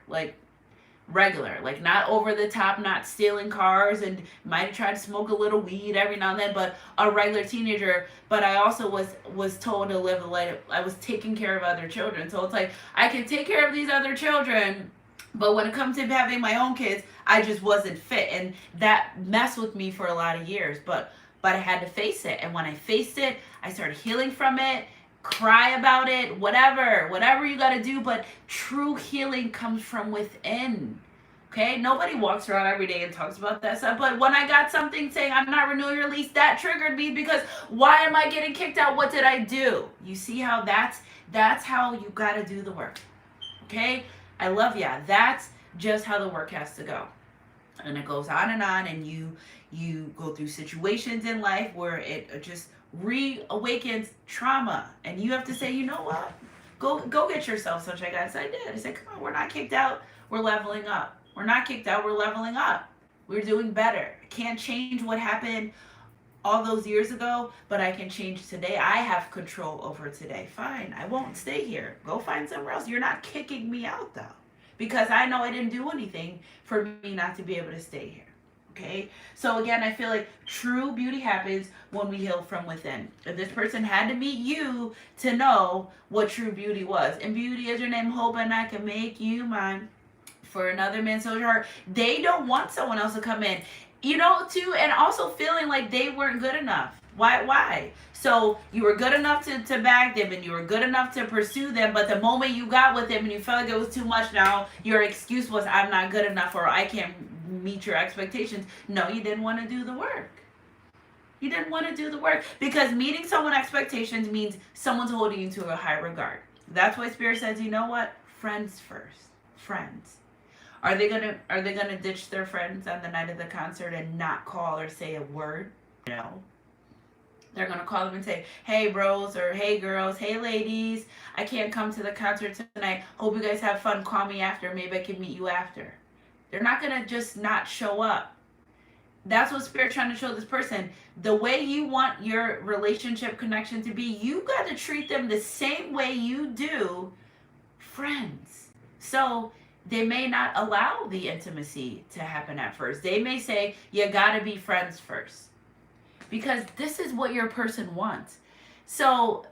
Regular, like not over the top, not stealing cars, and might have tried to smoke a little weed every now and then, but a regular teenager. But I also was told to live a life. I was taking care of other children. So it's like, I can take care of these other children, but when it comes to having my own kids, I just wasn't fit. And that messed with me for a lot of years. But I had to face it. And when I faced it, I started healing from it, cry about it, whatever you got to do. But true healing comes from within. Okay? Nobody walks around every day and talks about that stuff. But when I got something saying I'm not renewing your lease, that triggered me because why am I getting kicked out? What did I do? You see how that's how you got to do the work. Okay? I love ya. That's just how the work has to go. And it goes on, and you go through situations in life where it just reawakens trauma, and you have to say, you know what? Go get yourself, Sunshine Guys. I did. I said, come on, we're not kicked out. We're leveling up. We're not kicked out. We're leveling up. We're doing better. I can't change what happened all those years ago, but I can change today. I have control over today. Fine. I won't stay here. Go find somewhere else. You're not kicking me out, though, because I know I didn't do anything for me not to be able to stay here. Okay? So again, I feel like true beauty happens when we heal from within. If this person had to meet you to know what true beauty was, and beauty is your name, hope, and I can make you mine for another man's soldier heart. They don't want someone else to come in, too, and also feeling like they weren't good enough. Why? So you were good enough to bag them, and you were good enough to pursue them, but the moment you got with them and you felt like it was too much, now your excuse was, I'm not good enough, or I can't meet your expectations. No, you didn't want to do the work. You didn't want to do the work, because meeting someone's expectations means someone's holding you to a high regard. That's why Spirit says, you know what? Friends first. Friends. Are they gonna ditch their friends on the night of the concert and not call or say a word? No. They're going to call them and say, hey, bros, or hey, girls, hey, ladies, I can't come to the concert tonight. Hope you guys have fun. Call me after. Maybe I can meet you after. They're not going to just not show up. That's what Spirit's trying to show this person. The way you want your relationship connection to be, you got to treat them the same way you do friends. So they may not allow the intimacy to happen at first. They may say, you got to be friends first. Because this is what your person wants. So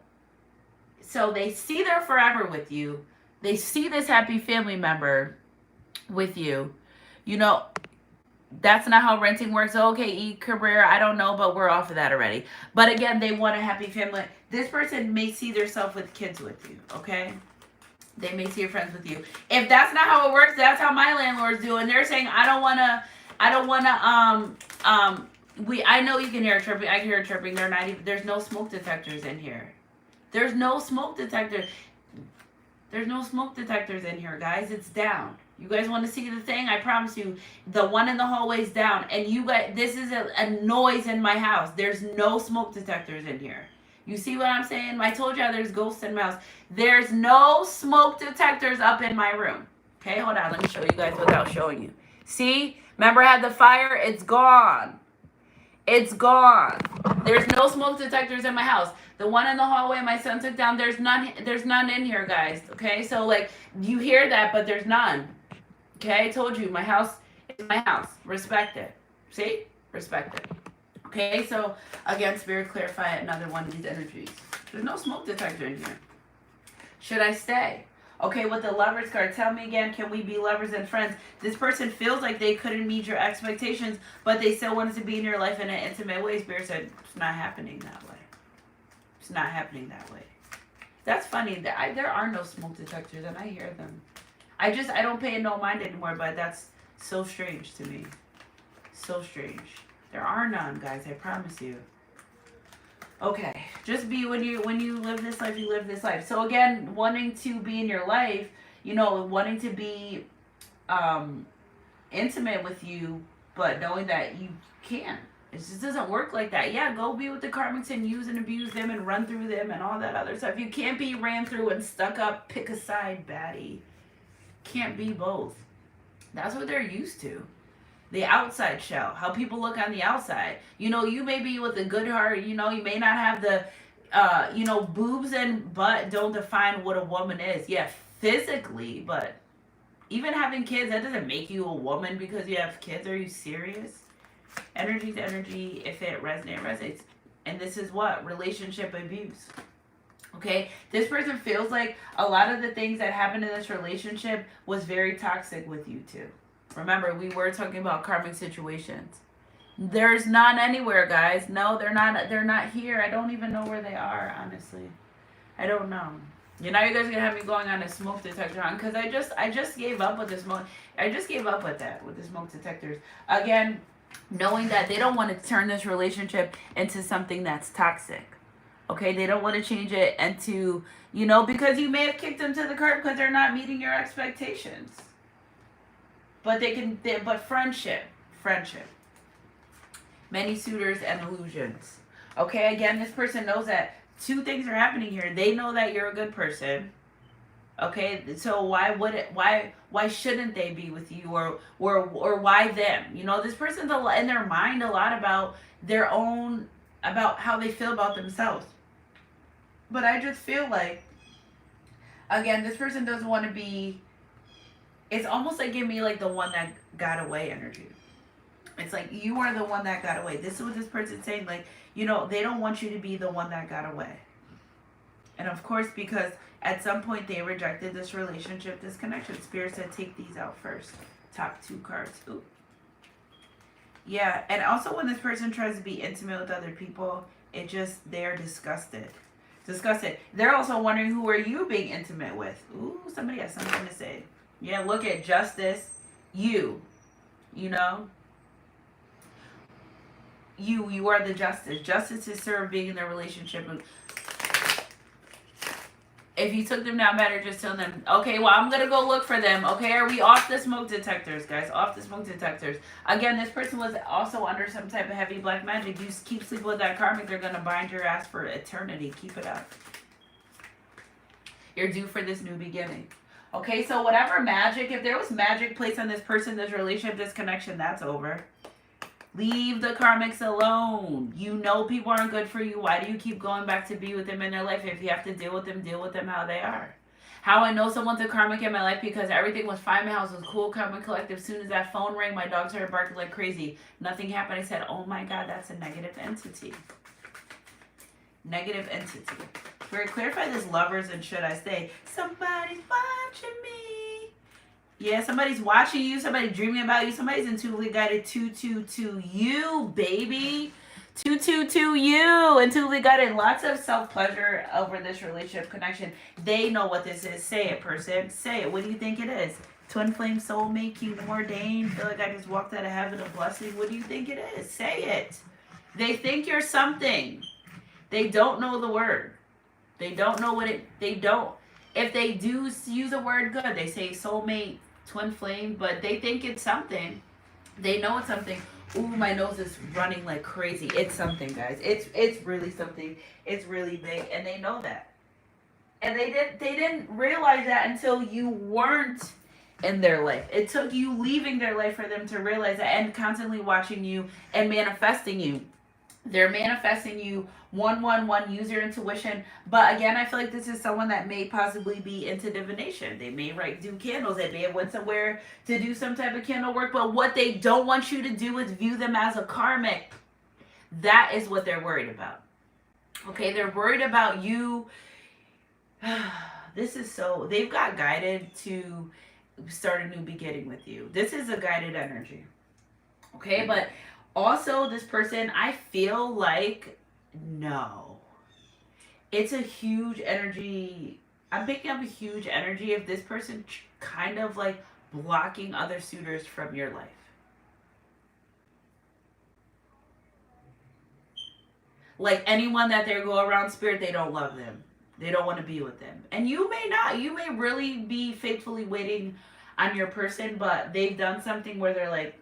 they see they're forever with you. They see this happy family member with you. You know, that's not how renting works. Okay, E. Cabrera, I don't know, but we're off of that already. But again, they want a happy family. This person may see themselves with kids with you, okay? They may see your friends with you. If that's not how it works, that's how my landlords do. And they're saying, I know you can hear chirping. I can hear chirping. There's no smoke detectors in here. There's no smoke detectors. There's no smoke detectors in here, guys. It's down. You guys want to see the thing? I promise you, the one in the hallway's down. And you guys, this is a noise in my house. There's no smoke detectors in here. You see what I'm saying? I told you there's ghosts in my house. There's no smoke detectors up in my room. Okay, hold on. Let me show you guys without showing you. See? Remember I had the fire? It's gone. It's gone. There's no smoke detectors in my house. The one in the hallway my son took down, there's none in here, guys. Okay? So like you hear that, but there's none. Okay? I told you my house is my house. Respect it. See? Respect it. Okay, so again, Spirit, clarify another one of these energies. There's no smoke detector in here. Should I stay? Okay, with the Lovers card, tell me again, can we be lovers and friends? This person feels like they couldn't meet your expectations, but they still wanted to be in your life in an intimate way. Spirit said, it's not happening that way. It's not happening that way. That's funny. There are no smoke detectors, and I hear them. I don't pay no mind anymore, but that's so strange to me. So strange. There are none, guys. I promise you. Okay, just be when you live this life, you live this life. So again, wanting to be in your life, wanting to be intimate with you, but knowing that you can't. It just doesn't work like that. Yeah, go be with the karmics and use and abuse them and run through them and all that other stuff. You can't be ran through and stuck up, pick a side baddie. Can't be both. That's what they're used to. The outside shell, how people look on the outside. You may be with a good heart, you may not have the, boobs and butt don't define what a woman is. Yeah, physically, but even having kids, that doesn't make you a woman because you have kids. Are you serious? Energy's energy. If it resonates. And this is what? Relationship abuse. Okay? This person feels like a lot of the things that happened in this relationship was very toxic with you too. Remember, we were talking about karmic situations. There's none anywhere, guys. No, they're not here. I don't even know where they are, honestly. I don't know. You guys are gonna have me going on a smoke detector on because I just gave up with the smoke. I just gave up with that, with the smoke detectors. Again, knowing that they don't want to turn this relationship into something that's toxic. Okay, they don't want to change it into, because you may have kicked them to the curb because they're not meeting your expectations. But but friendship. Many suitors and illusions. Okay, again, this person knows that two things are happening here. They know that you're a good person. Okay, so why shouldn't they be with you or why them? This person's in their mind a lot about about how they feel about themselves. But I just feel like, again, this person doesn't want to be. It's almost like give me like the one that got away energy. It's like you are the one that got away. This is what this person's saying. Like, they don't want you to be the one that got away. And of course, because at some point they rejected this relationship, this connection. Spirit said, take these out first. Top 2 cards. Ooh. Yeah, and also when this person tries to be intimate with other people, they're disgusted. They're also wondering, who are you being intimate with? Ooh, somebody has something to say. Yeah, look at justice. You are the justice. Justice is served being in their relationship. If you took them down better, just tell them, okay, well, I'm going to go look for them. Okay, are we off the smoke detectors, guys? Off the smoke detectors. Again, this person was also under some type of heavy black magic. You keep sleeping with that karmic, they're going to bind your ass for eternity. Keep it up. You're due for this new beginning. Okay, so whatever magic, if there was magic placed on this person, this relationship, this connection, that's over. Leave the karmics alone. You know people aren't good for you. Why do you keep going back to be with them in their life? If you have to deal with them how they are. How I know someone's a karmic in my life, because everything was fine. My house was cool, calm, and collective. As soon as that phone rang, my dog started barking like crazy. Nothing happened. I said, oh my God, that's a negative entity. Negative entity. For clarify this, lovers, and should I stay? Somebody's watching me. Yeah, somebody's watching you. Somebody's dreaming about you. Somebody's intuitively guided 222 you, baby. 222 you. Intuitively guided. Lots of self-pleasure over this relationship connection. They know what this is. Say it, person. Say it. What do you think it is? Twin flame, soulmate, kingdom ordained. Feel like I just walked out of heaven, a blessing. What do you think it is? Say it. They think you're something. They don't know the word. They don't know what it, they don't. If they do use a word, good. They say soulmate, twin flame, but they think it's something. They know it's something. Ooh, my nose is running like crazy. It's something, guys. It's really something. It's really big, and they know that. And they didn't realize that until you weren't in their life. It took you leaving their life for them to realize that, and constantly watching you and manifesting you. They're manifesting you 111, use your intuition. But again, I feel like this is someone that may possibly be into divination. They may do candles. They may have went somewhere to do some type of candle work. But what they don't want you to do is view them as a karmic. That is what they're worried about. Okay, they're worried about you. This is so, they've got guided to start a new beginning with you. This is a guided energy. Okay, but also, this person, I feel like, no. It's a huge energy. I'm picking up a huge energy of this person kind of like blocking other suitors from your life. Like anyone that they go around, spirit, they don't love them. They don't want to be with them. And you may not. You may really be faithfully waiting on your person, but they've done something where they're like,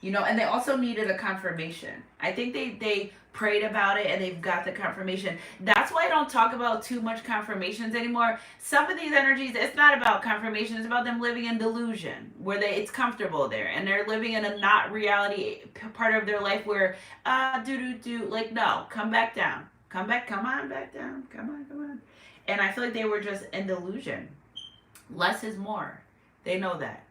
you know, and they also needed a confirmation. I think they prayed about it and they've got the confirmation. That's why I don't talk about too much confirmations anymore. Some of these energies, it's not about confirmation. It's about them living in delusion, where it's comfortable there. And they're living in a not reality part of their life where, like, no, come back down. Come on back down. Come on. And I feel like they were just in delusion. Less is more. They know that.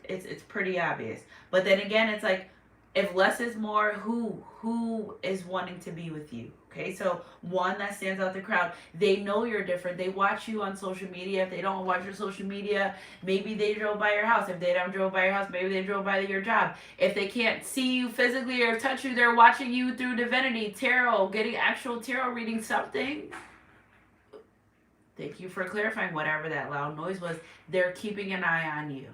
It's pretty obvious. But then again, it's like, if less is more, who is wanting to be with you? Okay, so one that stands out the crowd. They know you're different. They watch you on social media. If they don't watch your social media, maybe they drove by your house. If they don't drove by your house, maybe they drove by your job. If they can't see you physically or touch you, they're watching you through divinity, tarot, getting actual tarot reading, something. Thank you for clarifying whatever that loud noise was. They're keeping an eye on you.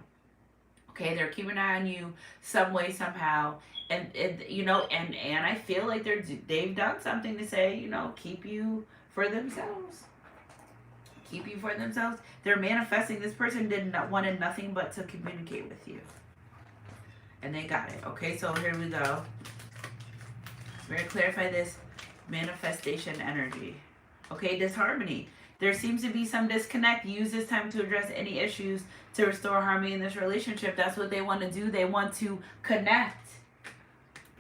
Okay, they're keeping an eye on you some way, somehow. And you know, and I feel like they've done something to say, you know, keep you for themselves. Keep you for themselves. They're manifesting. This person wanted nothing but to communicate with you. And they got it. Okay, so here we go. We're going to clarify this manifestation energy. Okay, disharmony. There seems to be some disconnect. Use this time to address any issues to restore harmony in this relationship. That's what they want to do. They want to connect.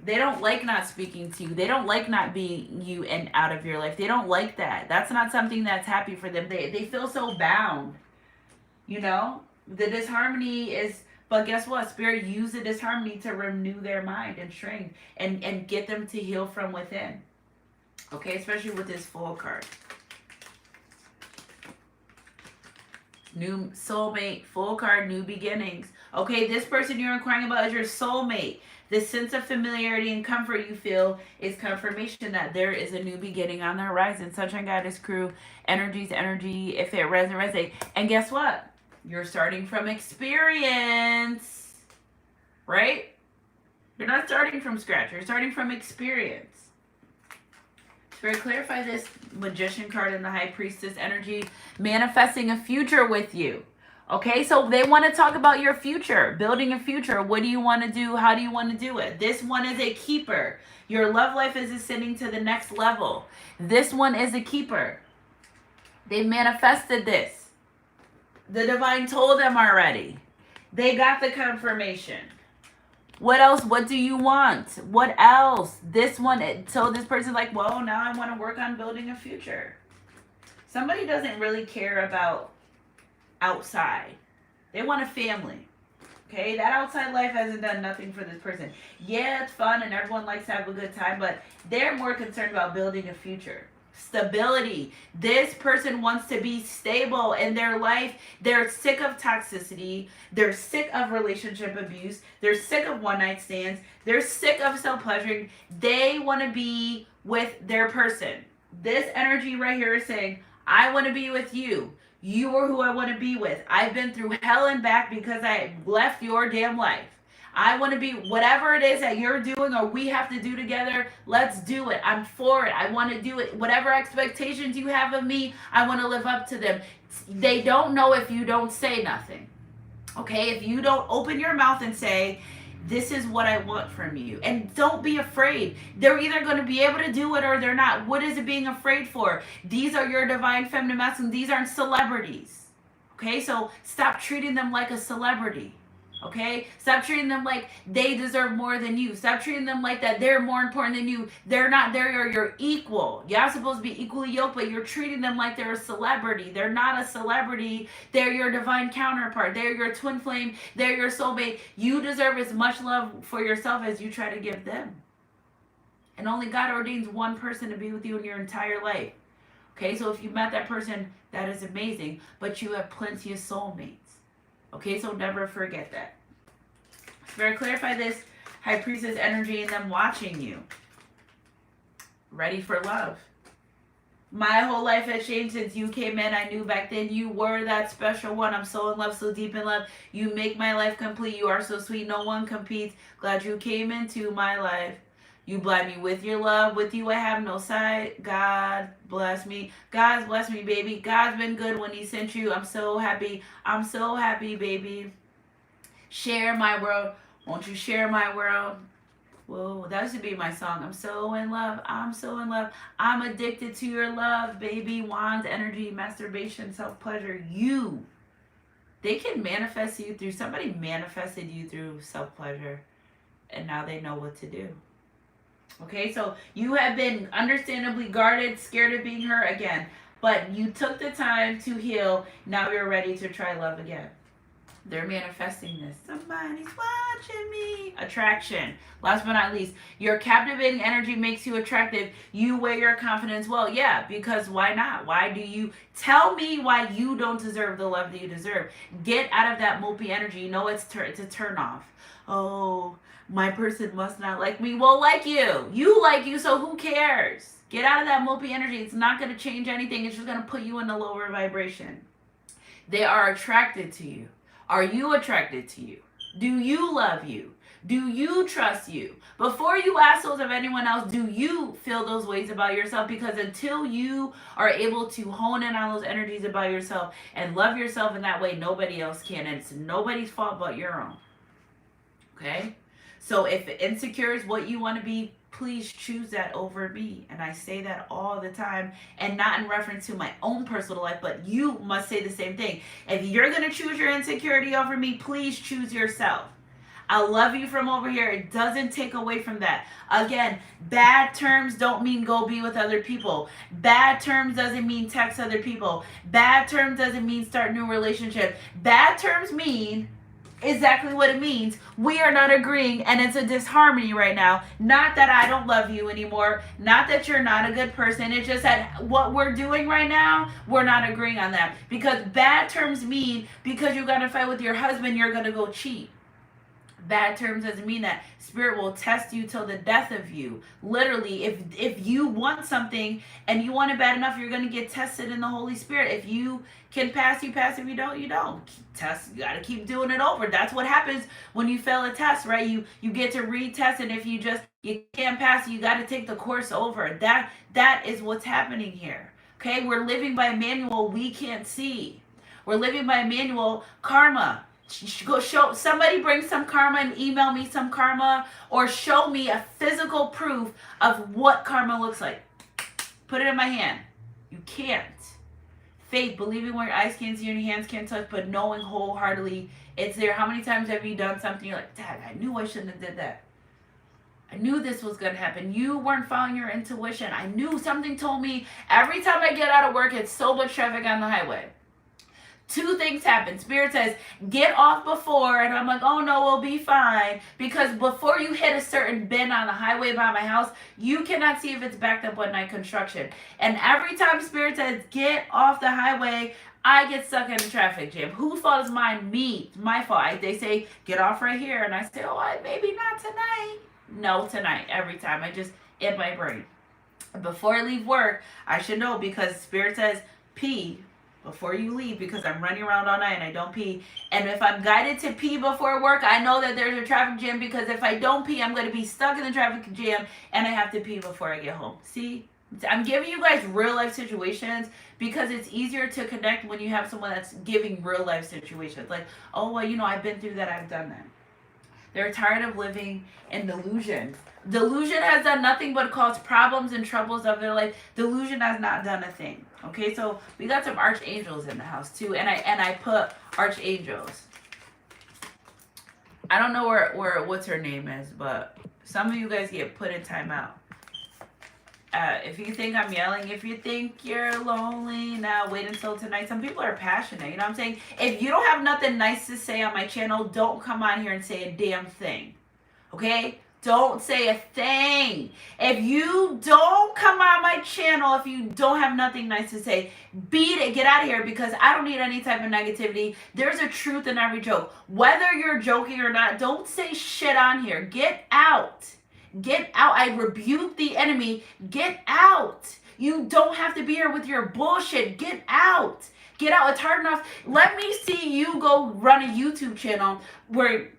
They don't like not speaking to you. They don't like not being you and out of your life. They don't like that. That's not something that's happy for them. They feel so bound. You know? The disharmony is, but guess what? Spirit used the disharmony to renew their mind and strength and get them to heal from within. Okay? Especially with this Fool card. New soulmate, Fool card, new beginnings. Okay, this person you're inquiring about is your soulmate. This sense of familiarity and comfort you feel is confirmation that there is a new beginning on the horizon. Sunshine Goddess Crew, energy, if it resonates. And guess what? You're starting from experience, right? You're not starting from scratch. You're starting from experience. To clarify this Magician card and the High Priestess energy, manifesting a future with you. Okay, so they want to talk about your future, building a future. What do you want to do? How do you want to do it? This one is a keeper. Your love life is ascending to the next level. This one is a keeper. They manifested this. The divine told them already. They got the confirmation. What else? What do you want? What else? This one, so this person's like, well, now I want to work on building a future. Somebody doesn't really care about outside. They want a family. Okay, that outside life hasn't done nothing for this person. Yeah, it's fun and everyone likes to have a good time, but they're more concerned about building a future. Stability. This person wants to be stable in their life. They're sick of toxicity. They're sick of relationship abuse. They're sick of one night stands. They're sick of self pleasuring. They want to be with their person. This energy right here is saying, I want to be with you. You are who I want to be with. I've been through hell and back because I left your damn life. I want to be whatever it is that you're doing or we have to do together. Let's do it. I'm for it. I want to do it. Whatever expectations you have of me, I want to live up to them. They don't know if you don't say nothing. Okay? If you don't open your mouth and say, this is what I want from you. And don't be afraid. They're either going to be able to do it or they're not. What is it being afraid for? These are your divine feminine masculine. These aren't celebrities. Okay? So stop treating them like a celebrity. Okay? Stop treating them like they deserve more than you. Stop treating them like that they're more important than you. They're not. They're your equal. You're supposed to be equally yoked, but you're treating them like they're a celebrity. They're not a celebrity. They're your divine counterpart. They're your twin flame. They're your soulmate. You deserve as much love for yourself as you try to give them. And only God ordains one person to be with you in your entire life. Okay, so if you met that person, that is amazing. But you have plenty of soulmates. Okay, so never forget that. Spirit, clarify this High Priestess energy and them watching you. Ready for love. My whole life has changed since you came in. I knew back then you were that special one. I'm so in love, so deep in love. You make my life complete. You are so sweet. No one competes. Glad you came into my life. You blind me with your love. With you I have no sight. God bless me. God's blessed me, baby. God's been good when he sent you. I'm so happy. I'm so happy, baby. Share my world. Won't you share my world? Whoa, that should be my song. I'm so in love. I'm so in love. I'm addicted to your love, baby. Wands, energy, masturbation, self-pleasure. You. They can manifest you through, somebody manifested you through self-pleasure. And now they know what to do. Okay, so you have been understandably guarded, scared of being hurt again. But you took the time to heal. Now you're ready to try love again. They're manifesting this. Somebody's watching me. Attraction. Last but not least, your captivating energy makes you attractive. You weigh your confidence well. Yeah, because why not? Why do you tell me why you don't deserve the love that you deserve? Get out of that mopey energy. You know it's a turn off. Oh, my person must not like me. Well, like you. You like you, so who cares? Get out of that mopey energy. It's not going to change anything. It's just going to put you in a lower vibration. They are attracted to you. Are you attracted to you? Do you love you? Do you trust you? Before you ask those of anyone else, do you feel those ways about yourself? Because until you are able to hone in on those energies about yourself and love yourself in that way, nobody else can. And it's nobody's fault but your own. Okay? So if insecure is what you want to be, please choose that over me. And I say that all the time, and not in reference to my own personal life, but you must say the same thing. If you're going to choose your insecurity over me, please choose yourself. I love you from over here. It doesn't take away from that. Again, bad terms don't mean go be with other people. Bad terms doesn't mean text other people. Bad terms doesn't mean start new relationship. Bad terms mean exactly what it means. We are not agreeing, and it's a disharmony right now. Not that I don't love you anymore, not that you're not a good person. It's just that what we're doing right now, we're not agreeing on that. Because bad terms mean because you got to fight with your husband, you're going to go cheat. Bad terms doesn't mean that. Spirit will test you till the death of you. Literally, if you want something and you want it bad enough, you're going to get tested in the Holy Spirit. If you can pass, you pass. If you don't, you don't. Test, you got to keep doing it over. That's what happens when you fail a test, right? You get to retest, and if you can't pass, you got to take the course over. That is what's happening here. Okay? We're living by a manual we can't see. We're living by a manual, karma. Go show somebody, bring some karma and email me some karma, or show me a physical proof of what karma looks like. Put it in my hand. You can't. Faith, believing where your eyes can't see and your hands can't touch, but knowing wholeheartedly it's there. How many times have you done something you're like, Dad, I knew I shouldn't have did that. I knew this was going to happen. You weren't following your intuition. I knew something told me every time I get out of work, it's so much traffic on the highway. Two things happen. Spirit says, get off before, and I'm like, oh no, we'll be fine. Because before you hit a certain bend on the highway by my house, you cannot see if it's backed up with night construction. And every time Spirit says, get off the highway, I get stuck in a traffic jam. Whose fault is mine? Me. It's my fault. They say, get off right here. And I say, oh, maybe not tonight. No, tonight. Every time. I just, in my brain. Before I leave work, I should know because Spirit says, pee before you leave, because I'm running around all night and I don't pee. And if I'm guided to pee before work, I know that there's a traffic jam, because if I don't pee, I'm going to be stuck in the traffic jam and I have to pee before I get home. See? I'm giving you guys real life situations because it's easier to connect when you have someone that's giving real life situations. Like, oh, well, I've been through that. I've done that. They're tired of living in delusion. Delusion has done nothing but cause problems and troubles of their life. Delusion has not done a thing. Okay, so we got some archangels in the house too, and I put archangels. I don't know where what's her name is, but some of you guys get put in timeout. If you think I'm yelling, if you think you're lonely, now wait until tonight. Some people are passionate, you know what I'm saying? If you don't have nothing nice to say on my channel, don't come on here and say a damn thing. Okay? Don't say a thing. If you don't come on my channel, if you don't have nothing nice to say, beat it, get out of here, because I don't need any type of negativity. There's a truth in every joke. Whether you're joking or not, don't say shit on here. Get out. Get out. I rebuke the enemy. Get out. You don't have to be here with your bullshit. Get out. Get out. It's hard enough. Let me see you go run a YouTube channel where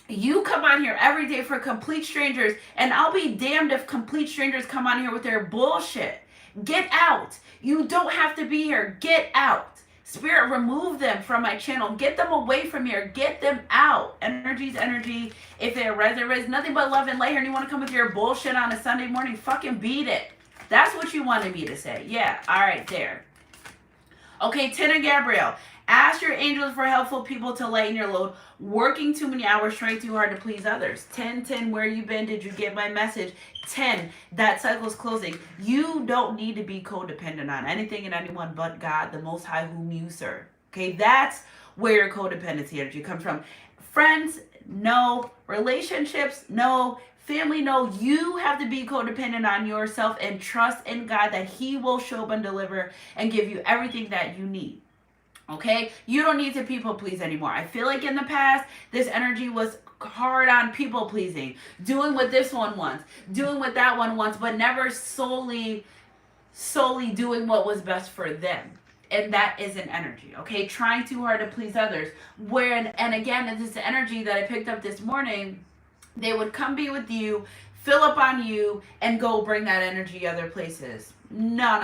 you come on here every day for complete strangers, and I'll be damned if complete strangers come on here with their bullshit. Get out. You don't have to be here. Get out. Spirit, remove them from my channel. Get them away from here. Get them out. Energy's energy. If it resonates, nothing but love and light here, and you want to come with your bullshit on a Sunday morning, fucking beat it. That's what you wanted me to say. Yeah, all right, there. Okay, Tina Gabrielle. Ask your angels for helpful people to lighten your load. Working too many hours, trying too hard to please others. 10, where you been? Did you get my message? 10, that cycle's closing. You don't need to be codependent on anything and anyone but God, the Most High, whom you serve. Okay, that's where your codependency energy comes from. Friends, no. Relationships, no. Family, no. You have to be codependent on yourself and trust in God that He will show up and deliver and give you everything that you need. Okay? You don't need to people please anymore. I feel like in the past, this energy was hard on people pleasing. Doing what this one wants. Doing what that one wants. But never solely doing what was best for them. And that is an energy. Okay? Trying too hard to please others. And again, this energy that I picked up this morning, they would come be with you, fill up on you, and go bring that energy other places. No.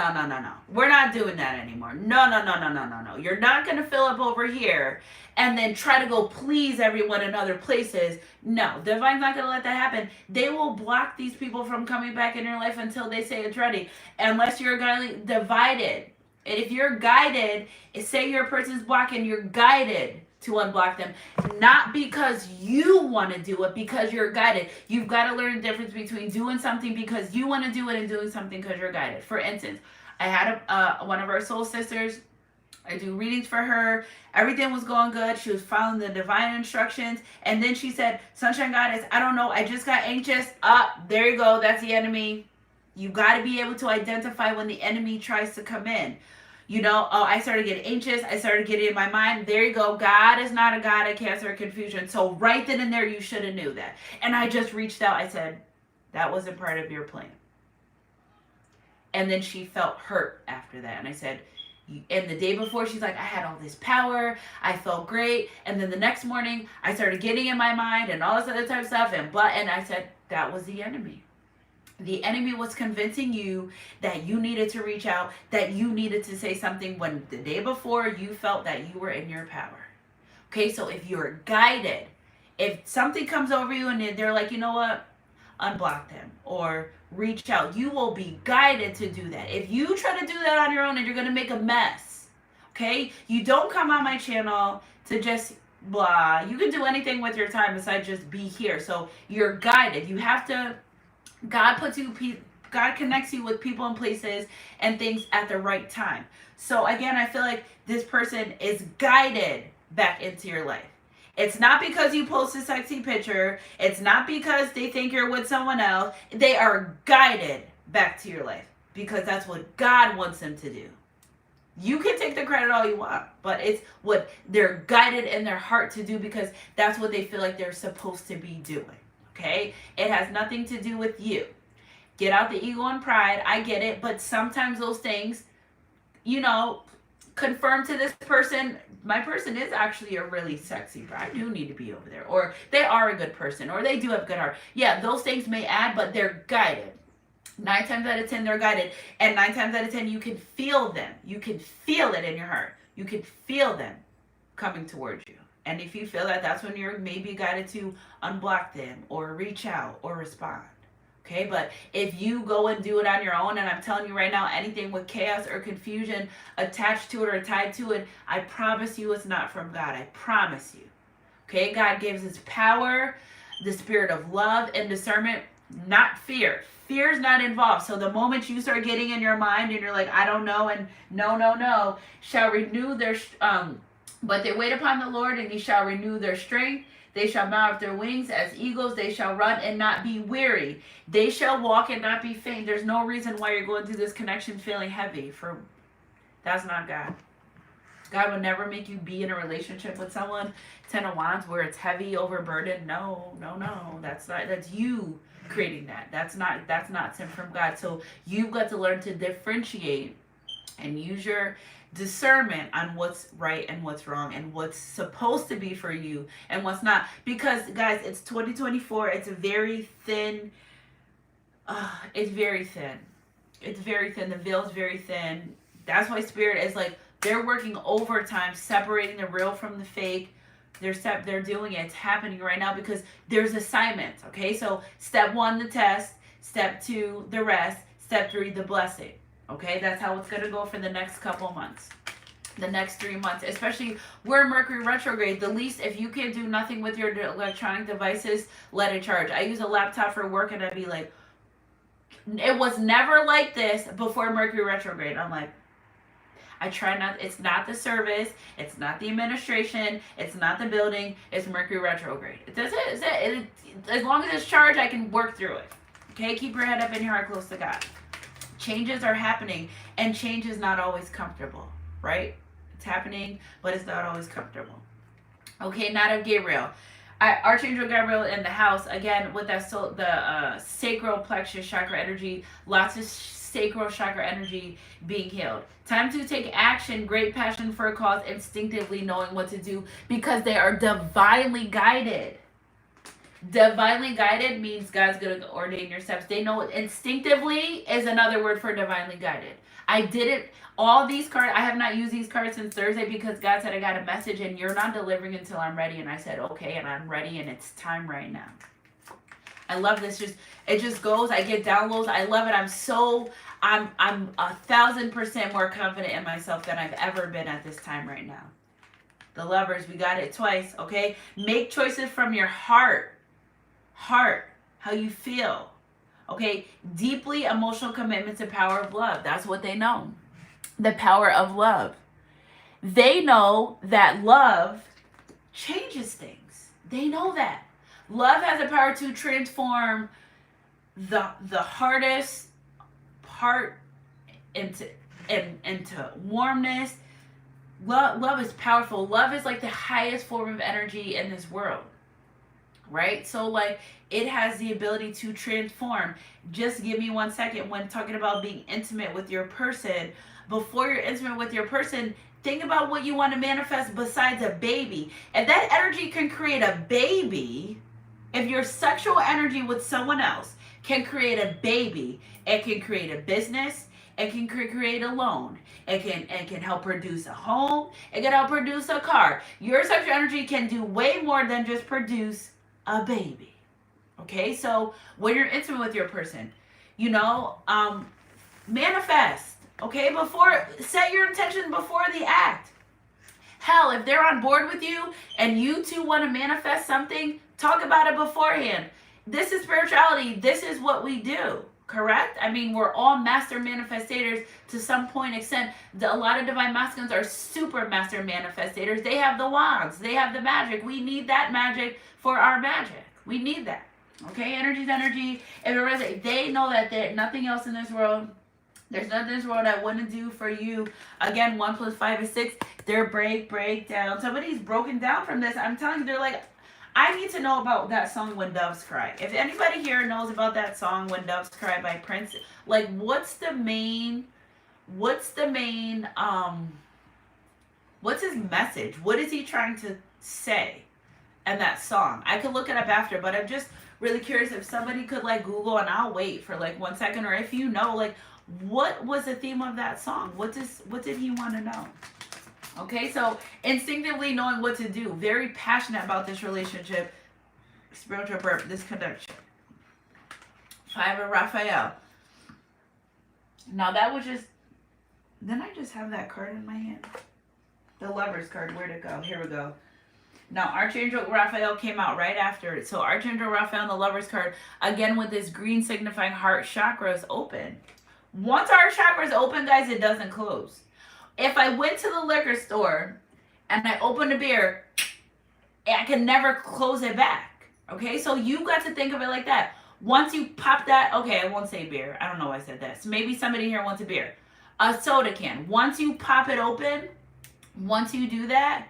We're not doing that anymore. No. You're not going to fill up over here and then try to go please everyone in other places. No, Divine's not going to let that happen. They will block these people from coming back in your life until they say it's ready. Unless you're divided. And if you're guided, say your person's blocking, you're guided to unblock them, not because you want to do it, because you're guided. You've got to learn the difference between doing something because you want to do it and doing something because you're guided. For instance, I had one of our soul sisters. I do readings for her. Everything was going good. She was following the divine instructions. And then she said, Sunshine Goddess, I don't know. I just got anxious. There you go. That's the enemy. You got to be able to identify when the enemy tries to come in. I started getting anxious. I started getting in my mind. There you go. God is not a God of cancer or confusion. So right then and there, you should have knew that. And I just reached out. I said, that wasn't part of your plan. And then she felt hurt after that. And I said, and the day before, she's like, I had all this power. I felt great. And then the next morning, I started getting in my mind and all this other type of stuff. And I said, that was the enemy. The enemy was convincing you that you needed to reach out, that you needed to say something when the day before you felt that you were in your power. Okay, so if you're guided, if something comes over you and they're like, you know what, unblock them or reach out, you will be guided to do that. If you try to do that on your own and you're going to make a mess, Okay? You don't come on my channel to just blah. You can do anything with your time besides just be here. So you're guided. You have to, God connects you with people and places and things at the right time. So again, I feel like this person is guided back into your life. It's not because you post a sexy picture. It's not because they think you're with someone else. They are guided back to your life because that's what God wants them to do. You can take the credit all you want, but it's what they're guided in their heart to do because that's what they feel like they're supposed to be doing. Okay? It has nothing to do with you. Get out the ego and pride. I get it, but sometimes those things, confirm to this person, my person is actually a really sexy, but I do need to be over there. Or they are a good person, or they do have a good heart. Yeah, those things may add, but they're guided. 9 times out of 10, they're guided. And 9 times out of 10, you can feel them. You can feel it in your heart. You can feel them coming towards you. And if you feel that, that's when you're maybe guided to unblock them or reach out or respond. Okay, but if you go and do it on your own, and I'm telling you right now, anything with chaos or confusion attached to it or tied to it, I promise you it's not from God. I promise you. Okay, God gives us power, the spirit of love and discernment, not fear. Fear is not involved. So the moment you start getting in your mind and you're like, I don't know, and no, shall renew their, but they wait upon the Lord and he shall renew their strength. They shall mount up their wings as eagles. They shall run and not be weary. They shall walk and not be faint. There's no reason why you're going through this connection feeling heavy. That's not God. God would never make you be in a relationship with someone, 10 of Wands, where it's heavy, overburdened. No. That's you creating that. That's not sent from God. So you've got to learn to differentiate and use your discernment on what's right and what's wrong and what's supposed to be for you and what's not. Because guys, it's 2024. It's very thin. It's very thin. It's very thin. The veil's very thin. That's why Spirit is like, they're working overtime, separating the real from the fake. They're doing it. It's happening right now because there's assignments. Okay, so step 1, the test. Step 2, the rest. Step 3, the blessing. Okay, that's how it's going to go for the next couple months. The next 3 months, especially we're Mercury retrograde. The least, if you can do nothing with your electronic devices, let it charge. I use a laptop for work and I'd be like, it was never like this before Mercury retrograde. I'm like, I try not, it's not the service, it's not the administration, it's not the building, it's Mercury retrograde. That's it. As long as it's charged, I can work through it. Okay, keep your head up and your heart close to God. Changes are happening, and change is not always comfortable, right? It's happening, but it's not always comfortable. Okay, Knight of Gabriel. Archangel Gabriel in the house, again, with that the sacral plexus chakra energy, lots of sacral chakra energy being healed. Time to take action, great passion for a cause, instinctively knowing what to do because they are divinely guided. Divinely guided means God's going to ordain your steps. They know instinctively is another word for divinely guided. I didn't, all these cards, I have not used these cards since Thursday because God said I got a message and you're not delivering until I'm ready. And I said, okay, and I'm ready and it's time right now. I love this. It just goes, I get downloads. I love it. I'm 1,000% more confident in myself than I've ever been at this time right now. The Lovers, we got it twice, okay? Make choices from your heart, how you feel, okay? Deeply emotional commitment to power of love. That's what they know. The power of love. They know that love changes things. They know that. Love has the power to transform the hardest part into warmness. Love is powerful. Love is like the highest form of energy in this world. Right? So like it has the ability to transform. Just give me 1 second when talking about being intimate with your person. Before you're intimate with your person, think about what you want to manifest besides a baby. If that energy can create a baby, if your sexual energy with someone else can create a baby, it can create a business, it can create a loan, it can help produce a home, it can help produce a car. Your sexual energy can do way more than just produce a baby. Okay, so when you're intimate with your person, manifest. Okay, set your intention before the act. Hell, if they're on board with you and you two want to manifest something, talk about it beforehand. This is spirituality. This is what we do. Correct? I mean, we're all master manifestators to some point extent. A lot of divine masculines are super master manifestators. They have the wands. They have the magic. We need that magic for our magic. We need that. Okay? Energy's energy. If it resonates, they know that there's nothing else in this world. There's nothing in this world I wouldn't do for you. Again, 1 + 5 is 6. They're break down. Somebody's broken down from this. I'm telling you, they're like, I need to know about that song When Doves Cry. If anybody here knows about that song When Doves Cry by Prince, like what's his message? What is he trying to say in that song? I could look it up after, but I'm just really curious if somebody could like Google, and I'll wait for like 1 second, or if you know, like, what was the theme of that song? What did he want to know? Okay, so instinctively knowing what to do. Very passionate about this relationship. Spiritual birth, this connection. 5 of Raphael. Now that was just... Didn't I just have that card in my hand? The Lover's card, where'd it go? Here we go. Now, Archangel Raphael came out right after it. So Archangel Raphael and the Lover's card, again with this green signifying heart chakra is open. Once our chakra is open, guys, it doesn't close. If I went to the liquor store and I opened a beer, I can never close it back. Okay, so you got to think of it like that. Once you pop that, okay, I won't say beer. I don't know why I said that. So maybe somebody here wants a beer. A soda can. Once you pop it open, once you do that,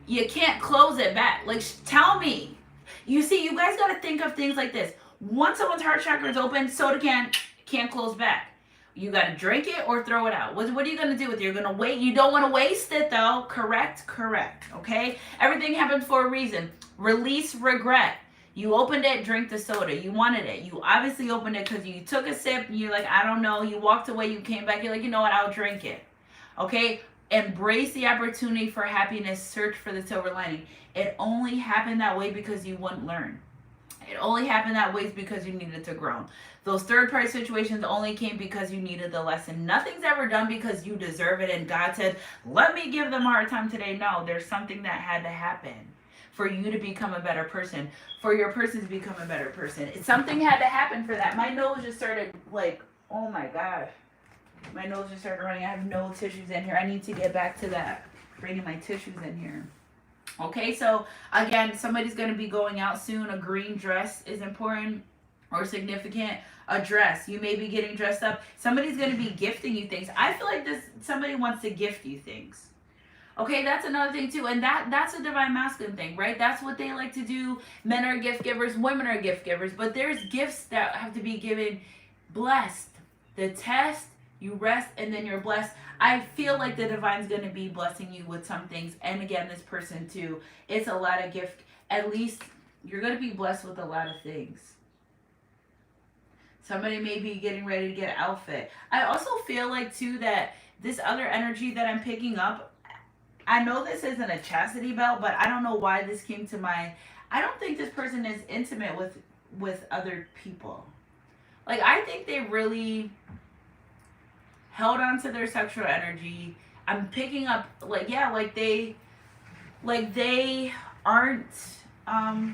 you can't close it back. Like, tell me. You see, you guys got to think of things like this. Once someone's heart chakra is open, soda can can't close back. You got to drink it or throw it out. What are you going to do with it? You're going to wait. You don't want to waste it, though. Correct. Okay? Everything happens for a reason. Release regret. You opened it, drink the soda. You wanted it. You obviously opened it because you took a sip. And you're like, I don't know. You walked away. You came back. You're like, you know what? I'll drink it. Okay? Embrace the opportunity for happiness. Search for the silver lining. It only happened that way because you wouldn't learn. It only happened that way because you needed to grow. Those third-party situations only came because you needed the lesson. Nothing's ever done because you deserve it and God said, let me give them a hard time today. No, there's something that had to happen for you to become a better person, for your person to become a better person. Something had to happen for that. My nose just started like, oh my gosh. My nose just started running. I have no tissues in here. I need to get back to that, bringing my tissues in here. Okay, so again, somebody's going to be going out soon. A green dress is important or significant. A dress. You may be getting dressed up. Somebody's going to be gifting you things. I feel like somebody wants to gift you things. Okay, that's another thing too. And that's a divine masculine thing, right? That's what they like to do. Men are gift givers. Women are gift givers. But there's gifts that have to be given blessed. The test, you rest, and then you're blessed. I feel like the divine's going to be blessing you with some things. And again, this person too. It's a lot of gift. At least you're going to be blessed with a lot of things. Somebody may be getting ready to get an outfit. I also feel like too that this other energy that I'm picking up, I know this isn't a chastity belt, but I don't know why this came to mind. I don't think this person is intimate with other people. Like, I think they really held on to their sexual energy. I'm picking up, like, yeah, like they aren't, I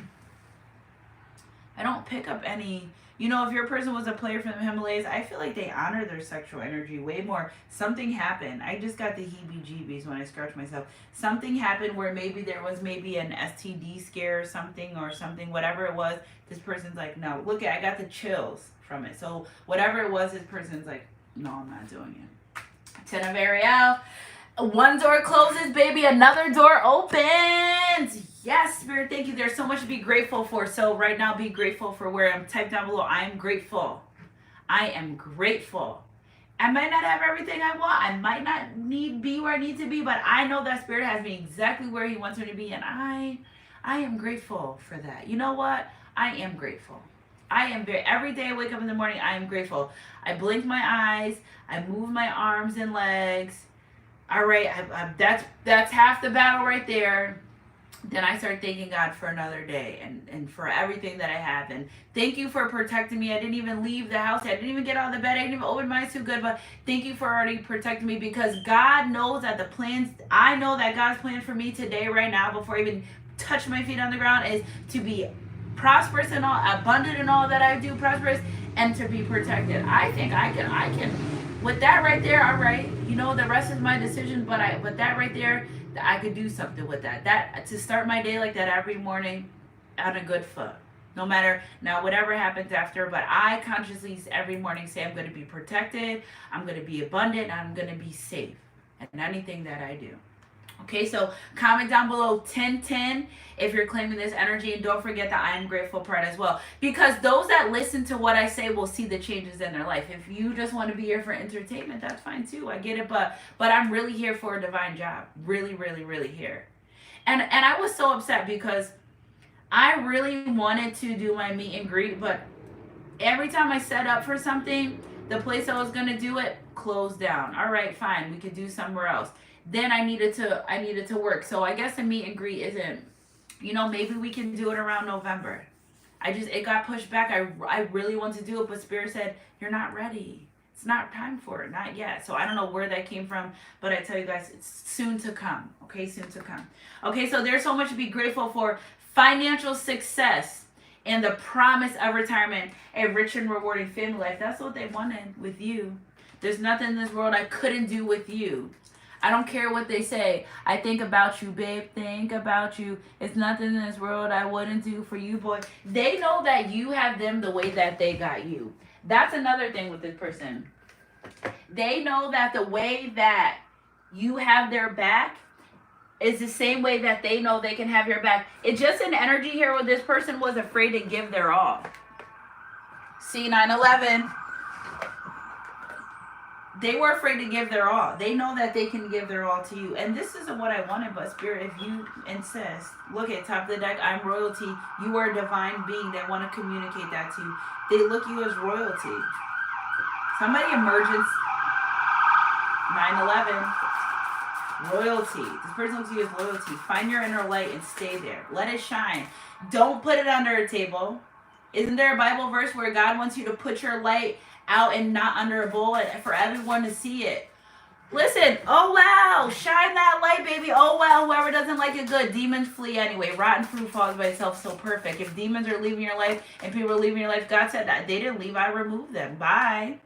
don't pick up any, you know, if your person was a player from the Himalayas, I feel like they honor their sexual energy way more. Something happened. I just got the heebie-jeebies when I scratched myself. Something happened where maybe there was maybe an STD scare or something, whatever it was. This person's like, no, look at, I got the chills from it. So whatever it was, this person's like, no, I'm not doing it. 10 of Ariel. One door closes, baby, another door opens. Yes, Spirit, thank you. There's so much to be grateful for. So right now, be grateful for where I'm. Type down below, I am grateful. I am grateful. I might not have everything I want. I might not be where I need to be, but I know that Spirit has me exactly where He wants me to be, and I am grateful for that. You know what? I am grateful. Every day I wake up in the morning, I am grateful. I blink my eyes. I move my arms and legs. All right, that's half the battle right there. then I start thanking God for another day and for everything that I have. And thank you for protecting me. I didn't even leave the house. I didn't even get out of the bed. I didn't even open my eyes too good. But thank you for already protecting me, because God knows that the plans, I know that God's plan for me today, right now, before I even touch my feet on the ground, is to be prosperous in all, abundant in all that I do, prosperous, and to be protected. I think I can, with that right there, all right, you know, the rest is my decision, but with that right there, I could do something with that. That, to start my day like that every morning on a good foot. No matter now whatever happens after, but I consciously every morning say I'm going to be protected, I'm going to be abundant, and I'm going to be safe in anything that I do. Okay, so comment down below 1010 if you're claiming this energy, and don't forget the I am grateful part as well, because those that listen to what I say will see the changes in their life. If you just want to be here for entertainment, that's fine too. I get it, but I'm really here for a divine job. Really, really, really here. And I was so upset because I really wanted to do my meet and greet, but every time I set up for something, the place I was going to do it closed down. All right, fine, we could do somewhere else. Then I needed to work. So I guess the meet and greet isn't, you know, maybe we can do it around November. It got pushed back. I really want to do it, but Spirit said, you're not ready. It's not time for it, not yet. So I don't know where that came from, but I tell you guys, it's soon to come. Okay, soon to come. Okay, so there's so much to be grateful for. Financial success and the promise of retirement, a rich and rewarding family life. That's what they wanted with you. There's nothing in this world I couldn't do with you. I don't care what they say. I think about you, babe. Think about you. It's nothing in this world I wouldn't do for you, boy. They know that you have them the way that they got you. That's another thing with this person. They know that the way that you have their back is the same way that they know they can have your back. It's just an energy here where this person was afraid to give their all. See, 9/11. They were afraid to give their all. They know that they can give their all to you. And this isn't what I wanted, but Spirit, if you insist, look at top of the deck, I'm royalty. You are a divine being. They want to communicate that to you. They look you as royalty. Somebody emergence. 9/11. Royalty. This person looks at you as loyalty. Find your inner light and stay there. Let it shine. Don't put it under a table. Isn't there a Bible verse where God wants you to put your light out and not under a bowl and for everyone to see it? Listen, oh wow, shine that light, baby. Oh wow, whoever doesn't like it, good. Demons flee anyway. Rotten fruit falls by itself, so perfect. If demons are leaving your life and people are leaving your life, God said that they didn't leave, I removed them. Bye.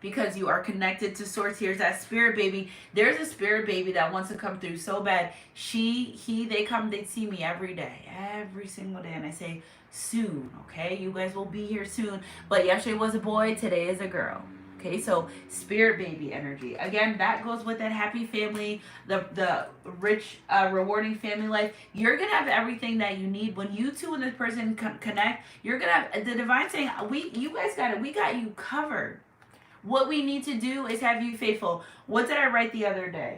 Because you are connected to source. Here's that spirit baby. There's a spirit baby that wants to come through so bad. They come, they see me every day, every single day. And I say, soon, okay? You guys will be here soon. But yesterday was a boy, today is a girl. Okay, so spirit baby energy. Again, that goes with that happy family, the rich, rewarding family life. You're going to have everything that you need. When you two and this person connect, you're going to have the divine saying, you guys got it. We got you covered. What we need to do is have you faithful. What did I write the other day?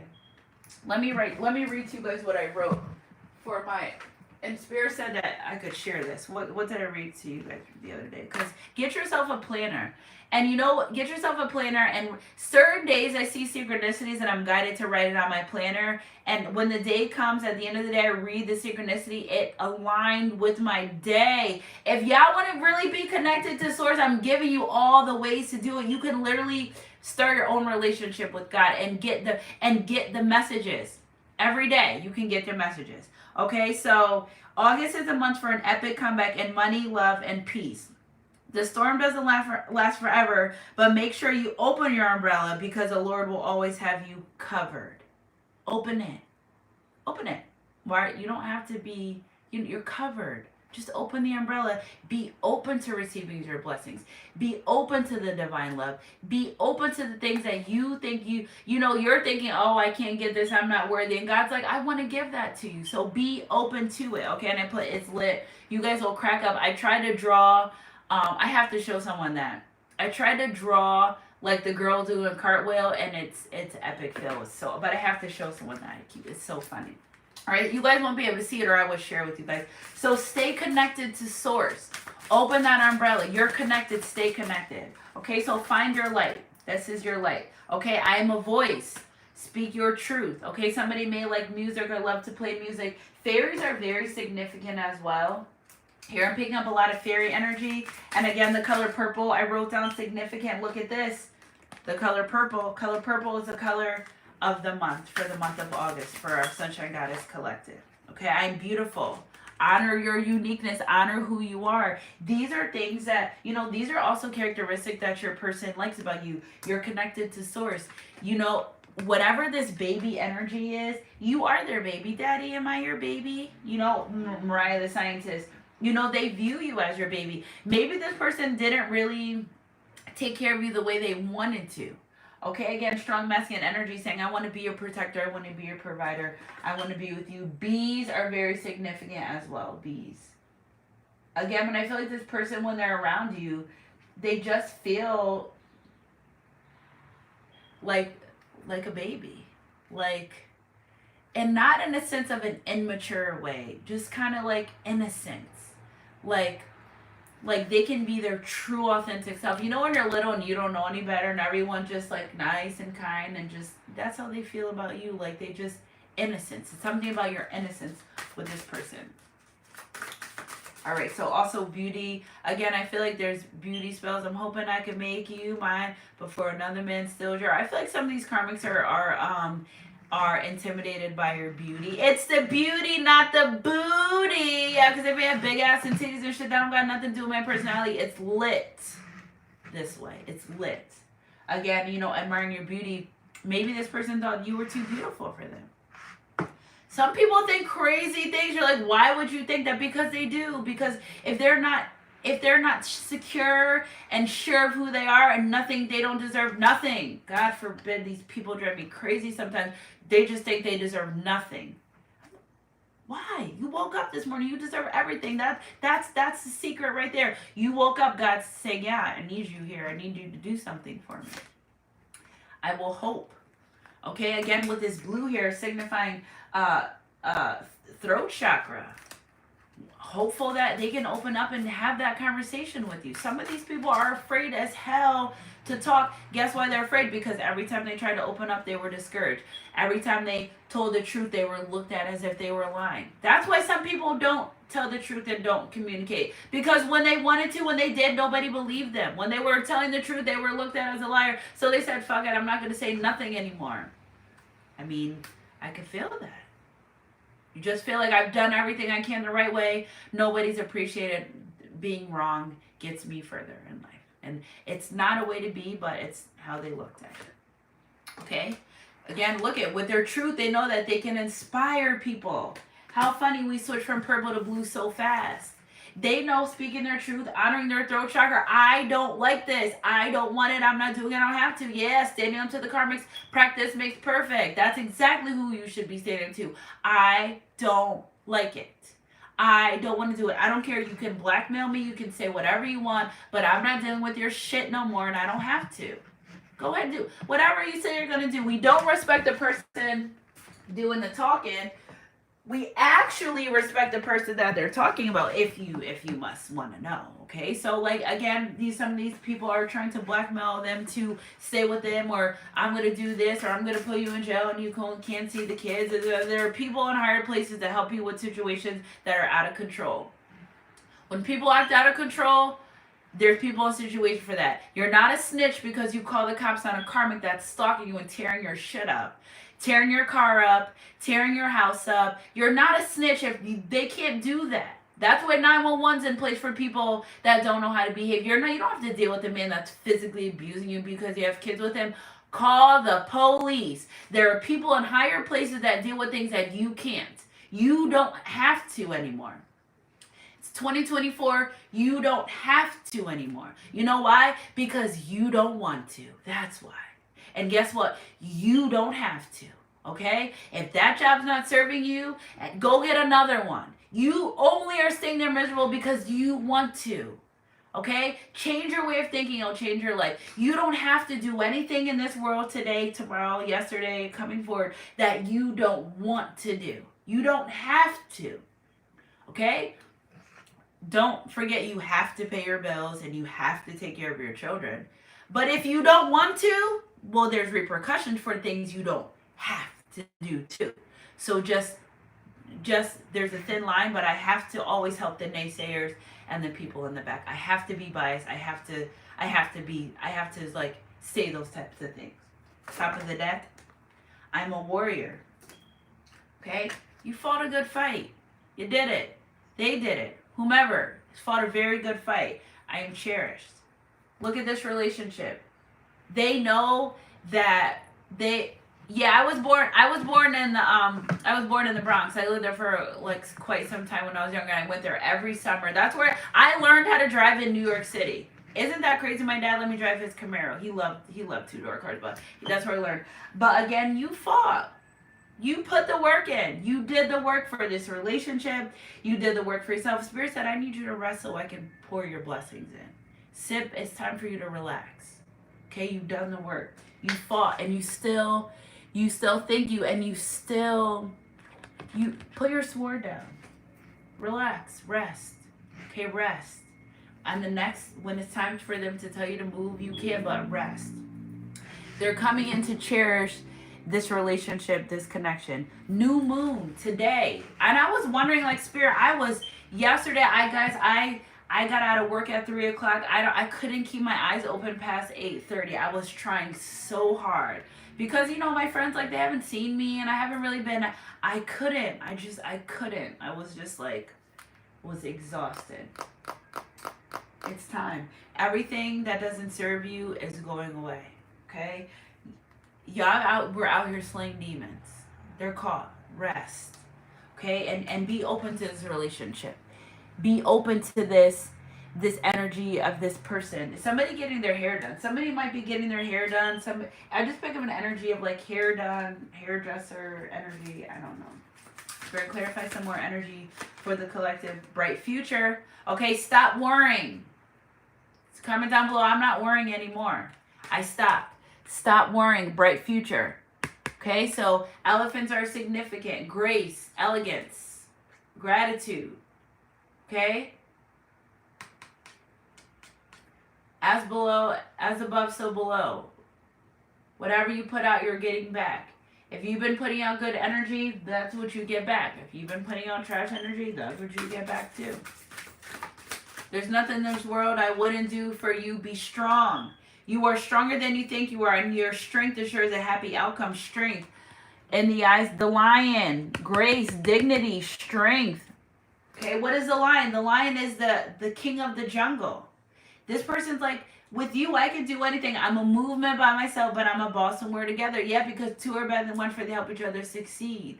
Let me read to you guys what I wrote for my, and Spirit said that I could share this. What did I read to you guys the other day? Because get yourself a planner. And you know, get yourself a planner, and certain days I see synchronicities and I'm guided to write it on my planner. And when the day comes, at the end of the day, I read the synchronicity, it aligned with my day. If y'all want to really be connected to source, I'm giving you all the ways to do it. You can literally start your own relationship with God and get the messages. Every day you can get your messages. Okay, so August is a month for an epic comeback in money, love, and peace. The storm doesn't last forever, but make sure you open your umbrella because the Lord will always have you covered. Open it. Open it. Why? You don't have to be, you're covered. Just open the umbrella. Be open to receiving your blessings. Be open to the divine love. Be open to the things that you think you're thinking, oh, I can't get this, I'm not worthy. And God's like, I want to give that to you. So be open to it. Okay, and I put it's lit. You guys will crack up. I try to draw. I have to show someone that. I tried to draw like the girl doing a cartwheel, and it's epic fail. But I have to show someone that. It's so funny. All right, you guys won't be able to see it, or I would share with you guys. So stay connected to source. Open that umbrella. You're connected. Stay connected. Okay, so find your light. This is your light. Okay, I am a voice. Speak your truth. Okay, somebody may like music or love to play music. Fairies are very significant as well. Here I'm picking up a lot of fairy energy. And again, the color purple, I wrote down significant. Look at this. The color purple. Color purple is the color of the month, for the month of August, for our Sunshine Goddess Collective. Okay, I'm beautiful. Honor your uniqueness. Honor who you are. These are things that, you know, these are also characteristics that your person likes about you. You're connected to source. You know, whatever this baby energy is, you are their baby. Daddy, am I your baby? You know, Mariah the scientist, you know, they view you as your baby. Maybe this person didn't really take care of you the way they wanted to. Okay, again, strong masculine energy saying, I want to be your protector. I want to be your provider. I want to be with you. Bees are very significant as well. Bees. Again, when I feel like this person, when they're around you, they just feel like a baby. Like, and not in a sense of an immature way. Just kind of like innocence. Like they can be their true authentic self. You know, when you're little and you don't know any better and everyone's just like nice and kind and just, that's how they feel about you. Like they just, innocence. It's something about your innocence with this person. All right, so also beauty. Again, I feel like there's beauty spells. I'm hoping I can make you mine before another man steals your. I feel like some of these karmics are intimidated by your beauty. It's the beauty, not the booty. Yeah, because if you have big ass and titties and shit, that don't got nothing to do with my personality. It's lit this way. It's lit. Again, you know, admiring your beauty. Maybe this person thought you were too beautiful for them. Some people think crazy things. You're like, why would you think that? Because they do. Because if they're not secure and sure of who they are and nothing, they don't deserve nothing. God forbid, these people drive me crazy sometimes. They just think they deserve nothing. Why? You woke up this morning. You deserve everything. That's the secret right there. You woke up. God's saying, yeah, I need you here. I need you to do something for me. I will hope. Okay, again with this blue here signifying throat chakra. Hopeful that they can open up and have that conversation with you. Some of these people are afraid as hell to talk. Guess why they're afraid? Because every time they tried to open up, they were discouraged. Every time they told the truth, they were looked at as if they were lying. That's why some people don't tell the truth and don't communicate. Because when they wanted to, when they did, nobody believed them. When they were telling the truth, they were looked at as a liar. So they said, fuck it, I'm not going to say nothing anymore. I mean, I could feel that. You just feel like I've done everything I can the right way. Nobody's appreciated. Being wrong gets me further in life. And it's not a way to be, but it's how they looked at it. Okay? Again, look at, with their truth, they know that they can inspire people. How funny we switch from purple to blue so fast. They know speaking their truth, honoring their throat chakra. I don't like this. I don't want it. I'm not doing it. I don't have to. Yeah, standing up to the karmics. Practice makes perfect. That's exactly who you should be standing to. I don't like it. I don't want to do it. I don't care. You can blackmail me. You can say whatever you want, but I'm not dealing with your shit no more, and I don't have to. Go ahead and do whatever you say you're going to do. We don't respect the person doing the talking. We actually respect the person that they're talking about, if you must want to know. Okay, so like again, some of these people are trying to blackmail them to stay with them, or I'm gonna do this, or I'm gonna put you in jail and you can't see the kids. There are people in higher places that help you with situations that are out of control. When people act out of control, there's people in situation for that. You're not a snitch because you call the cops on a karmic that's stalking you and tearing your shit up. Tearing your car up, tearing your house up. You're not a snitch if they can't do that. That's why 911's in place for people that don't know how to behave. You don't have to deal with a man that's physically abusing you because you have kids with him. Call the police. There are people in higher places that deal with things that you can't. You don't have to anymore. It's 2024. You don't have to anymore. You know why? Because you don't want to. That's why. And guess what? You don't have to, okay? If that job's not serving you, go get another one. You only are staying there miserable because you want to, okay? Change your way of thinking. It'll change your life. You don't have to do anything in this world today, tomorrow, yesterday, coming forward that you don't want to do. You don't have to, okay? Don't forget you have to pay your bills and you have to take care of your children. But if you don't want to, well, there's repercussions for things you don't have to do too. So just there's a thin line, but I have to always help the naysayers and the people in the back. I have to be biased. I have to like say those types of things. Top of the deck, I'm a warrior. Okay? You fought a good fight. You did it. They did it. Whomever fought a very good fight. I am cherished. Look at this relationship. They know that I was born in the Bronx. I lived there for like quite some time when I was younger. I went there every summer. That's where I learned how to drive in New York City. Isn't that crazy? My dad let me drive his Camaro. He loved two-door cars, but that's where I learned. But again, you fought. You put the work in. You did the work for this relationship. You did the work for yourself. Spirit said, I need you to rest so I can pour your blessings in. Sip, it's time for you to relax. Okay, you've done the work. You fought, and you still think you put your sword down. Relax, rest. Okay, rest. And the next, when it's time for them to tell you to move, you can, but rest. They're coming in to cherish this relationship, this connection. New moon today. And I was wondering, like, Spirit, yesterday, I got out of work at 3 o'clock. I couldn't keep my eyes open past 8:30. I was trying so hard. Because, my friends, like, they haven't seen me and I haven't really been, I couldn't. I was just like, was exhausted. It's time. Everything that doesn't serve you is going away. Okay? We're out here slaying demons. They're caught. Rest. Okay? And be open to this relationship. Be open to this energy of this person. Somebody getting their hair done. Somebody might be getting their hair done. I just pick up an energy of like hair done, hairdresser energy. I don't know. We're going to clarify some more energy for the collective. Bright future. Okay, stop worrying. It's comment down below. I'm not worrying anymore. I stopped. Stop worrying. Bright future. Okay, so elephants are significant. Grace, elegance, gratitude. Okay? As above, so below. Whatever you put out, you're getting back. If you've been putting out good energy, that's what you get back. If you've been putting out trash energy, that's what you get back too. There's nothing in this world I wouldn't do for you. Be strong. You are stronger than you think you are, and your strength assures a happy outcome. Strength in the eyes, the lion, grace, dignity, strength. Okay, what is the lion? The lion is the king of the jungle. This person's like, with you, I can do anything. I'm a movement by myself, but I'm a boss and we're together. Yeah, because two are better than one, for they help each other succeed.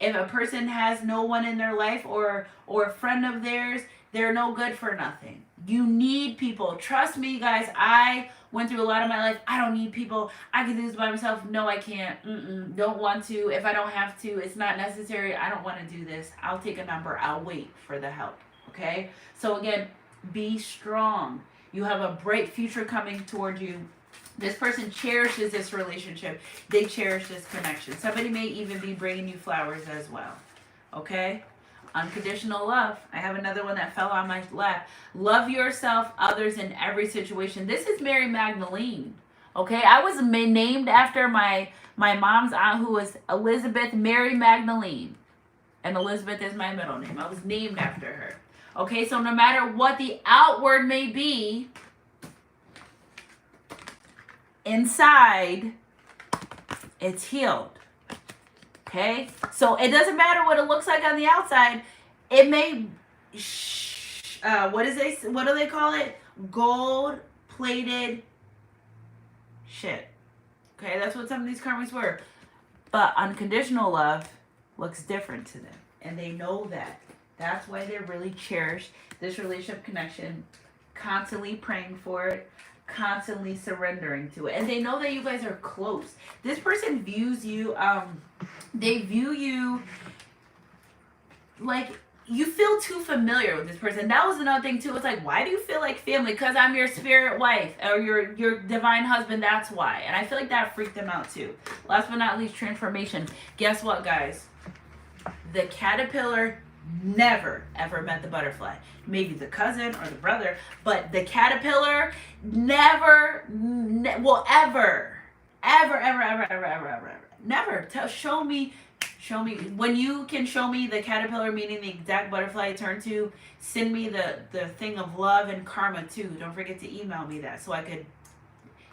If a person has no one in their life or a friend of theirs, they're no good for nothing. You need people. Trust me, guys. I went through a lot of my life. I don't need people. I can do this by myself. No, I can't. Don't want to. If I don't have to, it's not necessary. I don't want to do this. I'll take a number. I'll wait for the help. Okay? So again, be strong. You have a bright future coming toward you. This person cherishes this relationship. They cherish this connection. Somebody may even be bringing you flowers as well. Okay? Unconditional love. I have another one that fell on my lap. Love yourself, others in every situation. This is Mary Magdalene. Okay? I was named after my mom's aunt, who was Elizabeth Mary Magdalene. And Elizabeth is my middle name. I was named after her. Okay? So no matter what the outward may be, inside, it's healed. Okay? So it doesn't matter what it looks like on the outside. It may, what do they call it? Gold-plated shit. Okay? That's what some of these karmas were. But unconditional love looks different to them. And they know that. That's why they really cherish this relationship connection, constantly praying for it, constantly surrendering to it. And they know that you guys are close. This person views you, they view you like you feel too familiar with this person. That was another thing too. It's like, why do you feel like family? Because I'm your spirit wife or your divine husband. That's why. And I feel like that freaked them out too. Last but not least, transformation. Guess what, guys? The caterpillar never ever met the butterfly. Maybe the cousin or the brother, but the caterpillar never will ever Never. Show me. When you can show me the caterpillar, meaning the exact butterfly it turned to, send me the thing of love and karma too. Don't forget to email me that so I could.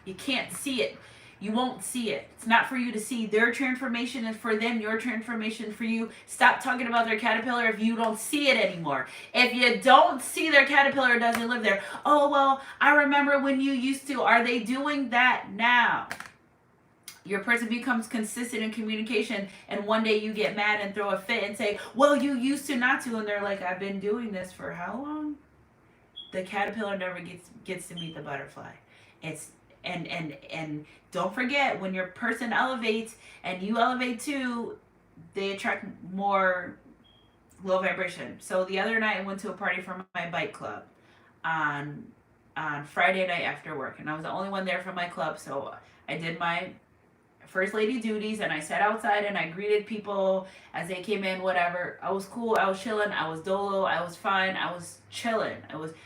You can't see it. You won't see it. It's not for you to see. Their transformation is for them. Your transformation for you. Stop talking about their caterpillar if you don't see it anymore. If you don't see their caterpillar, it doesn't live there. Oh, well, I remember when you used to. Are they doing that now? Your person becomes consistent in communication, and one day you get mad and throw a fit and say, well, you used to not to, and they're like, I've been doing this for how long? The caterpillar never gets to meet the butterfly. It's and don't forget, when your person elevates and you elevate too, they attract more low vibration. So the other night I went to a party for my bike club on Friday night after work, and I was the only one there from my club, so I did my first lady duties, and I sat outside and I greeted people as they came in, whatever. I was cool, I was chilling, I was dolo, I was fine, I was chilling.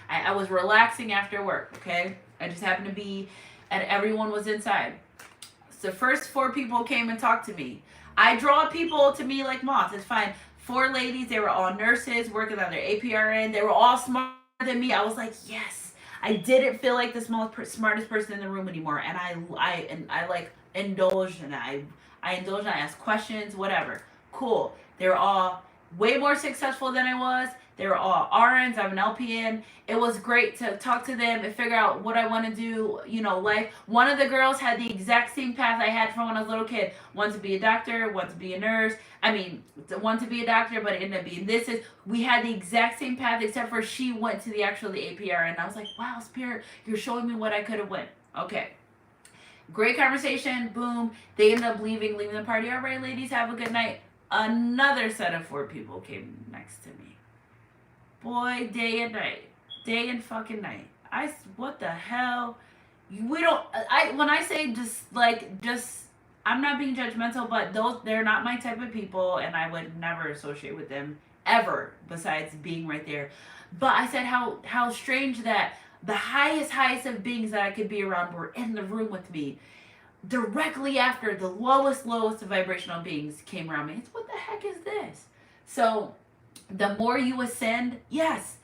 I was relaxing after work, okay? I just happened to be, and everyone was inside. So the first 4 people came and talked to me. I draw people to me like moths, it's fine. 4 ladies, they were all nurses working on their APRN. They were all smarter than me. I was like, yes. I didn't feel like the smartest person in the room anymore, and I like indulged, and I indulged, and I asked questions, whatever. Cool. They were all way more successful than I was. They were all RNs. I'm an LPN. It was great to talk to them and figure out what I want to do, life. One of the girls had the exact same path I had from when I was a little kid. One to be a doctor, one to be a nurse. One to be a doctor, but it ended up being we had the exact same path, except for she went to the APR, and I was like, wow, Spirit, you're showing me what I could have went. Okay. Great conversation, boom. They ended up leaving the party. All right, ladies, have a good night. Another set of 4 people came next to me. Boy, day and fucking night. What the hell? When I say just, I'm not being judgmental, but they're not my type of people, and I would never associate with them ever, besides being right there. But I said how strange that the highest of beings that I could be around were in the room with me directly after the lowest vibrational beings came around me. It's, what the heck is this? So the more you ascend, yes,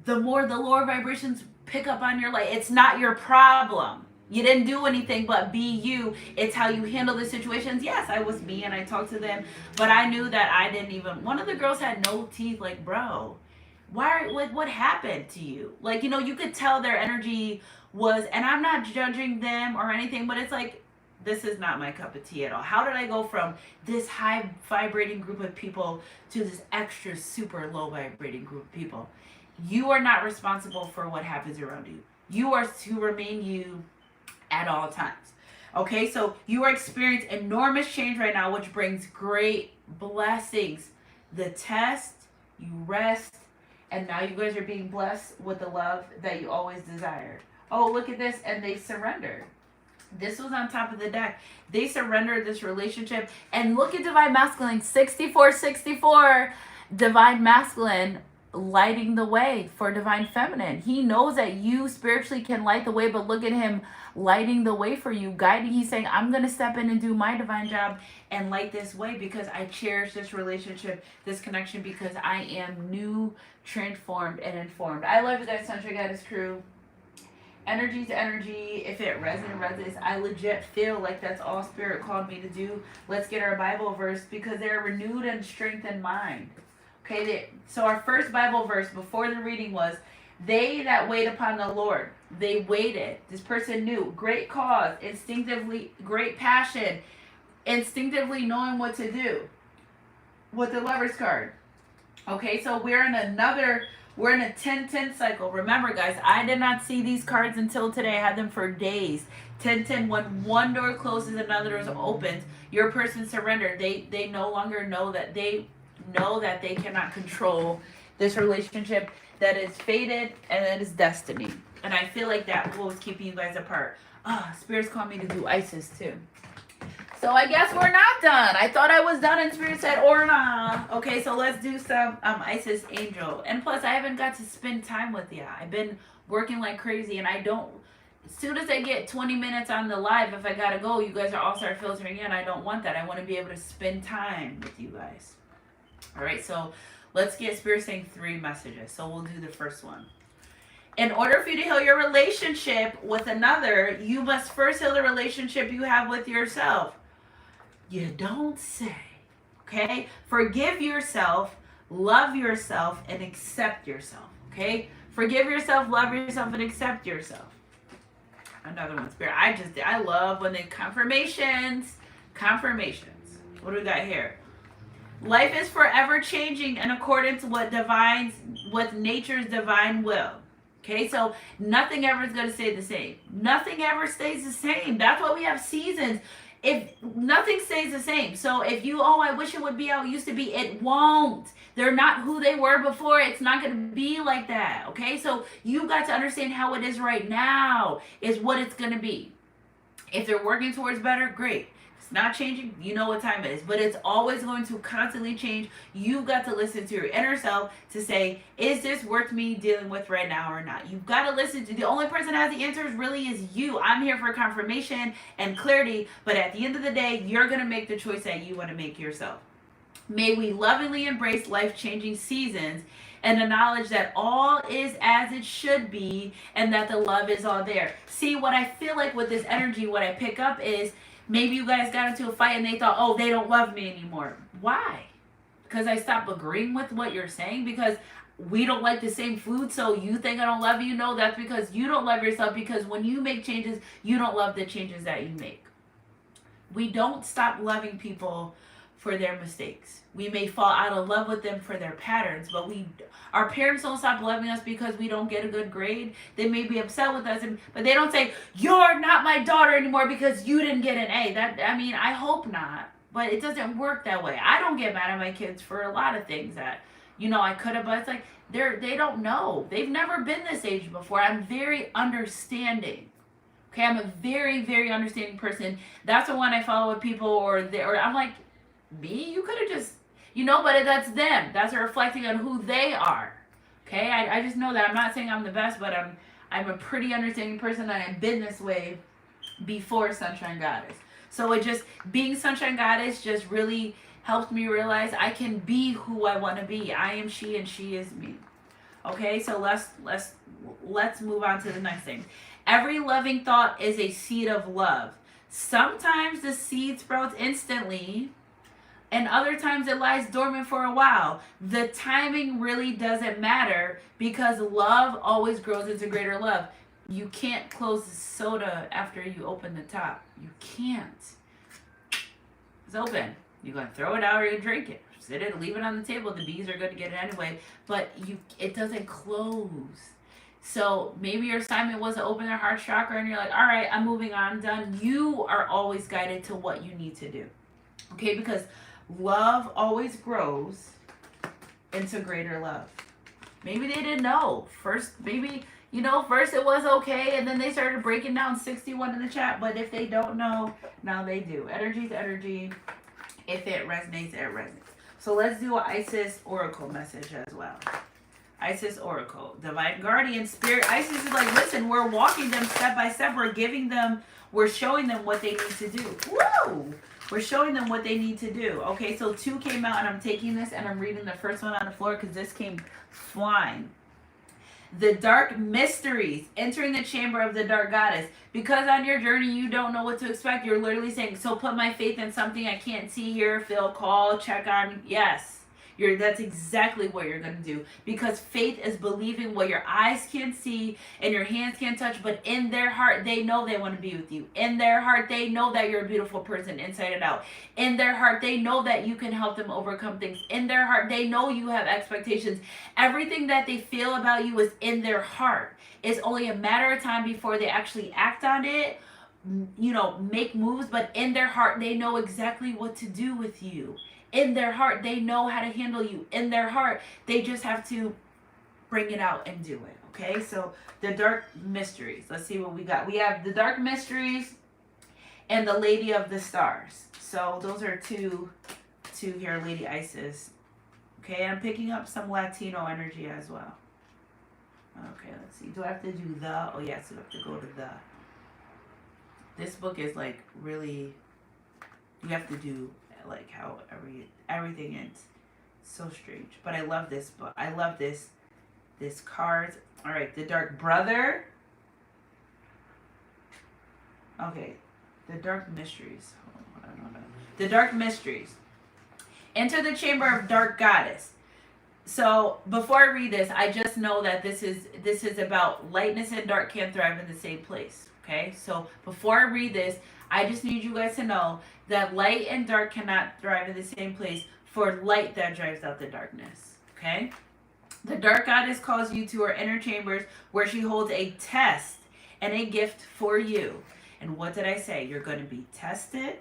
the more the lower vibrations pick up on your light. It's not your problem. You didn't do anything but be you. It's how you handle the situations. Yes, I was me and I talked to them, but I knew that I didn't even, one of the girls had no teeth. Like, bro, what happened to you? You could tell their energy was, and I'm not judging them or anything, but it's like, this is not my cup of tea at all. How did I go from this high vibrating group of people to this extra super low vibrating group of people? You are not responsible for what happens around you. You are to remain you at all times. Okay, so you are experiencing enormous change right now, which brings great blessings. The test, you rest, and now you guys are being blessed with the love that you always desired. Oh, look at this, and they surrendered. This was on top of the deck. They surrendered this relationship. And look at Divine Masculine, 6464, Divine Masculine lighting the way for Divine Feminine. He knows that you spiritually can light the way, but look at him lighting the way for you, guiding. He's saying, I'm going to step in and do my divine job and light this way because I cherish this relationship, this connection, because I am new, transformed, and informed. I love you guys, Tantra Goddess crew. Energy to energy. If it resonates, I legit feel like that's all Spirit called me to do. Let's get our Bible verse, because they're renewed and strengthened mind. Okay, so our first Bible verse before the reading was, they that wait upon the Lord, they waited. This person knew, great cause, instinctively, great passion, instinctively knowing what to do. With the Lover's card. Okay, so we're in a 10-10 cycle. Remember, guys, I did not see these cards until today. I had them for days. 10-10, when one door closes, another door opens. Your person surrendered. They no longer know that they cannot control this relationship that is fated and that is destiny. And I feel like that was keeping you guys apart. Spirit's calling me to do Isis too. So I guess we're not done. I thought I was done, and Spirit said, or nah. Okay, so let's do some Isis Angel. And plus, I haven't got to spend time with you. I've been working like crazy, and I don't as soon as I get 20 minutes on the live, if I gotta go, you guys are all start filtering in. I don't want that. I want to be able to spend time with you guys. All right, so let's get Spirit saying 3 messages. So we'll do the first one. In order for you to heal your relationship with another, you must first heal the relationship you have with yourself. You don't say. Okay? Forgive yourself, love yourself, and accept yourself. Okay? Forgive yourself, love yourself, and accept yourself. Another one, Spirit. I love when they confirmations. What do we got here? Life is forever changing in accordance with nature's divine will. Okay, so nothing ever is going to stay the same. Nothing ever stays the same. That's why we have seasons. If nothing stays the same. So if you, I wish it would be how it used to be, it won't. They're not who they were before. It's not going to be like that. Okay, so you got to understand how it is right now is what it's going to be. If they're working towards better, great. Not changing, you know what time it is, but it's always going to constantly change. You've got to listen to your inner self to say, is this worth me dealing with right now or not? You've got to listen to the only person that has the answers really is you. I'm here for confirmation and clarity, but at the end of the day, you're going to make the choice that you want to make yourself. May we lovingly embrace life-changing seasons and the knowledge that all is as it should be and that the love is all there. See, what I feel like with this energy, what I pick up is, maybe you guys got into a fight and they thought, they don't love me anymore. Why? Because I stopped agreeing with what you're saying? Because we don't like the same food, so you think I don't love you? No, that's because you don't love yourself, because when you make changes, you don't love the changes that you make. We don't stop loving people for their mistakes. We may fall out of love with them for their patterns, but our parents don't stop loving us because we don't get a good grade. They may be upset with us, but they don't say, you're not my daughter anymore because you didn't get an A. I hope not, but it doesn't work that way. I don't get mad at my kids for a lot of things that, I could have, but it's like, they don't know. They've never been this age before. I'm very understanding. Okay, I'm a very, very understanding person. That's the one I follow with people, or I'm like, me? You could have just, but that's them. That's reflecting on who they are. Okay, I just know that. I'm not saying I'm the best, but I'm a pretty understanding person, and I've been this way before Sunshine Goddess. So it just, being Sunshine Goddess just really helped me realize I can be who I want to be. I am she and she is me. Okay, so let's move on to the next thing. Every loving thought is a seed of love. Sometimes the seed sprouts instantly, and other times it lies dormant for a while. The timing really doesn't matter, because love always grows into greater love. You can't close the soda after you open the top. You can't. It's open. You're going to throw it out or you drink it. Sit it, leave it on the table. The bees are going to get it anyway. But it doesn't close. So maybe your assignment was to open their heart chakra and you're like, all right, I'm moving on, done. You are always guided to what you need to do. Okay, because love always grows into greater love. Maybe they didn't know. First it was okay, and then they started breaking down 61 in the chat. But if they don't know, now they do. Energy to energy. If it resonates, it resonates. So let's do an Isis Oracle message as well. Isis Oracle. Divine Guardian Spirit. Isis is like, listen, we're walking them step by step. We're showing them what they need to do. Woo! We're showing them what they need to do. Okay, so 2 came out, and I'm taking this and I'm reading the first one on the floor because this came flying. The dark mysteries, entering the chamber of the dark goddess. Because on your journey you don't know what to expect, you're literally saying, so put my faith in something I can't see, hear, feel, call, check on. Yes. That's exactly what you're going to do. Because faith is believing what your eyes can't see and your hands can't touch, but in their heart, they know they want to be with you. In their heart, they know that you're a beautiful person inside and out. In their heart, they know that you can help them overcome things. In their heart, they know you have expectations. Everything that they feel about you is in their heart. It's only a matter of time before they actually act on it, make moves, but in their heart, they know exactly what to do with you. In their heart, they know how to handle you. In their heart, they just have to bring it out and do it. Okay, so the dark mysteries. Let's see what we got. We have the dark mysteries and the Lady of the Stars. So those are two here, Lady Isis. Okay, I'm picking up some Latino energy as well. Okay, let's see. Do I have to do the? Oh, yes, I have to go to the. This book is like really, you have to do like how everything ends. So strange. But I love this book. I love this cards. All right, the Dark Brother. Okay, the Dark Mysteries. Hold on. The Dark Mysteries. Enter the Chamber of Dark Goddess. So before I read this, I just know that this is about lightness and dark can't thrive in the same place. Okay, so before I read this, I just need you guys to know that light and dark cannot thrive in the same place, for light that drives out the darkness. Okay, the Dark Goddess calls you to her inner chambers, where she holds a test and a gift for you. And what did I say? You're going to be tested,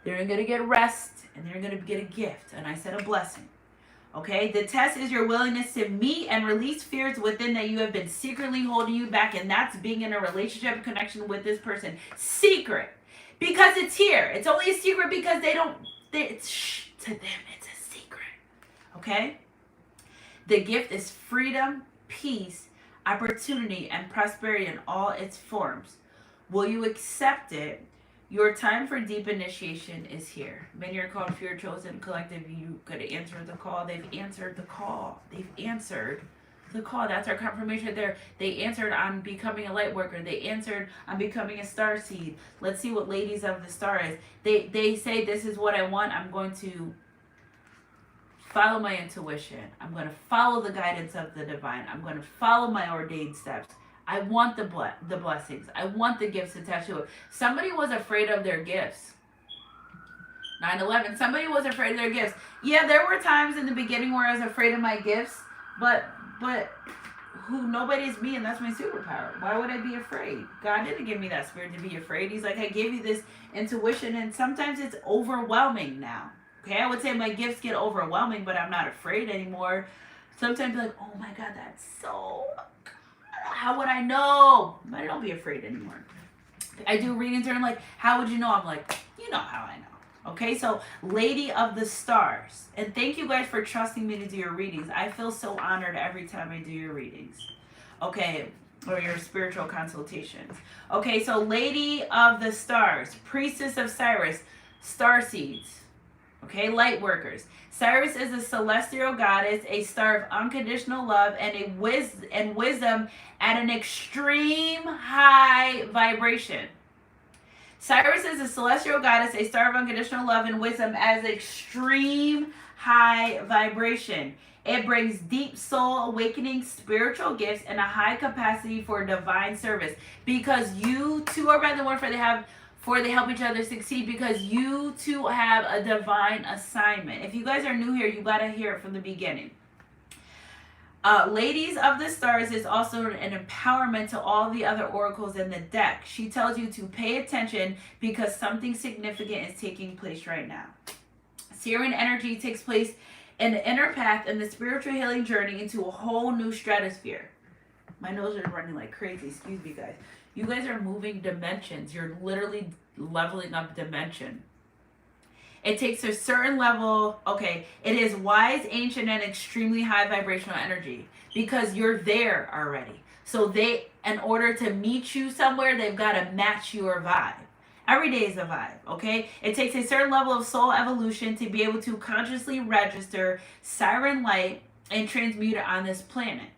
they're going to get rest, and they're going to get a gift. And I said a blessing. Okay, the test is your willingness to meet and release fears within that you have been secretly holding you back, and that's being in a relationship connection with this person. Secret, because it's here. It's only a secret because to them it's a secret. Okay, the gift is freedom, peace, opportunity, and prosperity in all its forms. Will you accept it? Your time for deep initiation is here. Many are called, few are chosen. Collective, you could answer the call. They've answered the call. They've answered the call. That's our confirmation there. They answered on becoming a light worker. They answered on becoming a star seed. Let's see what Ladies of the Star is. They say, this is what I want. I'm going to follow my intuition. I'm going to follow the guidance of the divine. I'm going to follow my ordained steps. I want the blessings. I want the gifts attached to it. Somebody was afraid of their gifts. 9/11. Somebody was afraid of their gifts. Yeah, there were times in the beginning where I was afraid of my gifts, but nobody's me, and that's my superpower. Why would I be afraid? God didn't give me that spirit to be afraid. He's like, I gave you this intuition, and sometimes it's overwhelming now. Okay, I would say my gifts get overwhelming, but I'm not afraid anymore. Sometimes like, oh my God, that's so... How would I know? I don't be afraid anymore. I do readings and I'm like, how would you know? I'm like, you know how I know. Okay, so Lady of the Stars. And thank you guys for trusting me to do your readings. I feel so honored every time I do your readings. Okay, or your spiritual consultations. Okay, so Lady of the Stars, Priestess of Cyrus, Starseeds. Okay, light workers. Cyrus is a celestial goddess, a star of unconditional love, and wisdom at an extreme high vibration. Cyrus is a celestial goddess, a star of unconditional love and wisdom as extreme high vibration. It brings deep soul awakening, spiritual gifts, and a high capacity for divine service. Because you two are by the one for they help each other succeed, because you two have a divine assignment. If you guys are new here, you got to hear it from the beginning. Ladies of the Stars is also an empowerment to all the other oracles in the deck. She tells you to pay attention because something significant is taking place right now. Syrian energy takes place in the inner path and the spiritual healing journey into a whole new stratosphere. My nose is running like crazy. Excuse me, guys. You guys are moving dimensions. You're literally leveling up dimension. It takes a certain level. Okay, it is wise, ancient, and extremely high vibrational energy because you're there already. So in order to meet you somewhere, they've got to match your vibe. Every day is a vibe, okay? It takes a certain level of soul evolution to be able to consciously register siren light and transmute it on this planet.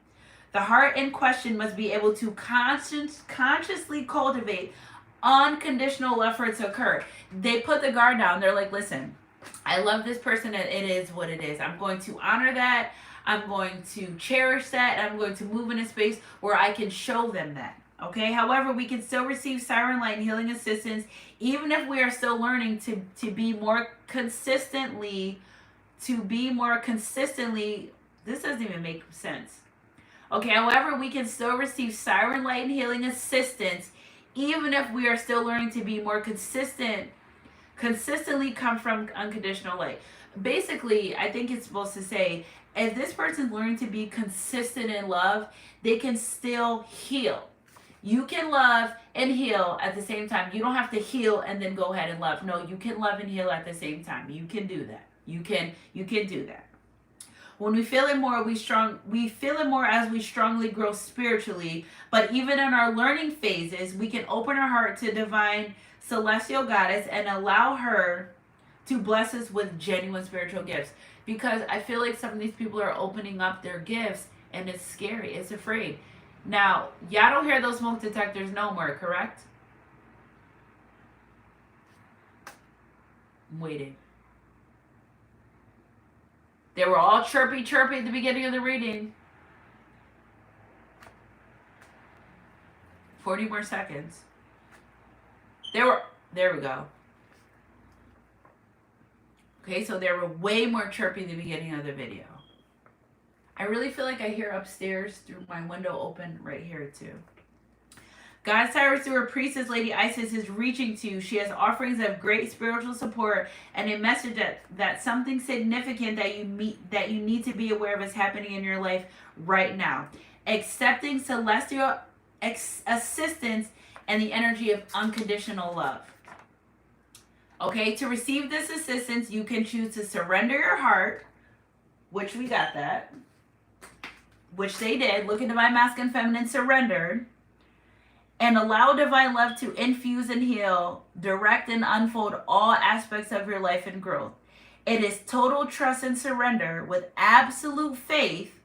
The heart in question must be able to consciously cultivate unconditional love for it to occur. They put the guard down. They're like, listen, I love this person and it is what it is. I'm going to honor that. I'm going to cherish that. And I'm going to move in a space where I can show them that. Okay. However, we can still receive siren light and healing assistance, even if we are still learning to be more consistently, this doesn't even make sense. Okay, however, we can still receive siren light and healing assistance, even if we are still learning to be more consistently come from unconditional light. Basically, I think it's supposed to say, if this person's learning to be consistent in love, they can still heal. You can love and heal at the same time. You don't have to heal and then go ahead and love. No, you can love and heal at the same time. You can do that. You can do that. When we feel it more, we feel it more as we strongly grow spiritually. But even in our learning phases, we can open our heart to divine celestial goddess and allow her to bless us with genuine spiritual gifts. Because I feel like some of these people are opening up their gifts and it's scary. It's afraid. Now, y'all don't hear those smoke detectors no more, correct? I'm waiting. They were all chirpy at the beginning of the reading. 40 more seconds. There we go. Okay, so they were way more chirpy at the beginning of the video. I really feel like I hear upstairs through my window open right here too. God Cyrus through her priestess, Lady Isis, is reaching to you. She has offerings of great spiritual support and a message that something significant that you need to be aware of is happening in your life right now. Accepting celestial assistance and the energy of unconditional love. Okay, to receive this assistance, you can choose to surrender your heart, which we got that, which they did. Look into my masculine, feminine, surrendered. And allow divine love to infuse and heal, direct and unfold all aspects of your life and growth. It is total trust and surrender with absolute faith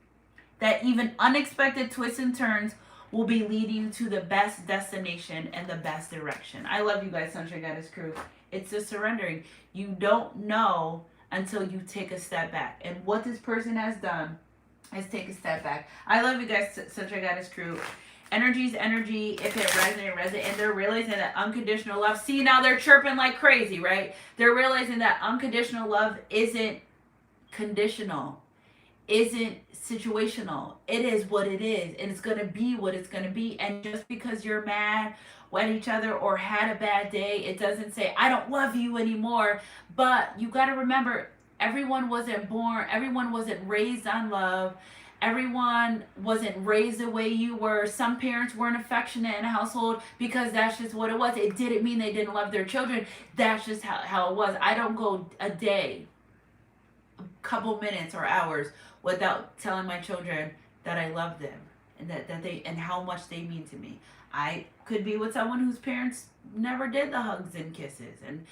that even unexpected twists and turns will be leading you to the best destination and the best direction. I love you guys, Sunshine Goddess crew. It's the surrendering. You don't know until you take a step back. And what this person has done is take a step back. I love you guys, Sunshine Goddess crew. Energy is energy. If it resonates. And they're realizing that unconditional love. See, now they're chirping like crazy, right? They're realizing that unconditional love isn't conditional, isn't situational. It is what it is. And it's going to be what it's going to be. And just because you're mad at each other or had a bad day, it doesn't say, I don't love you anymore. But you got to remember, everyone wasn't raised on love. Everyone wasn't raised the way you were. Some parents weren't affectionate in a household because that's just what it was. It didn't mean they didn't love their children. That's just how it was. I don't go a day, a couple minutes or hours without telling my children that I love them and that they and how much they mean to me. I could be with someone whose parents never did the hugs and kisses. And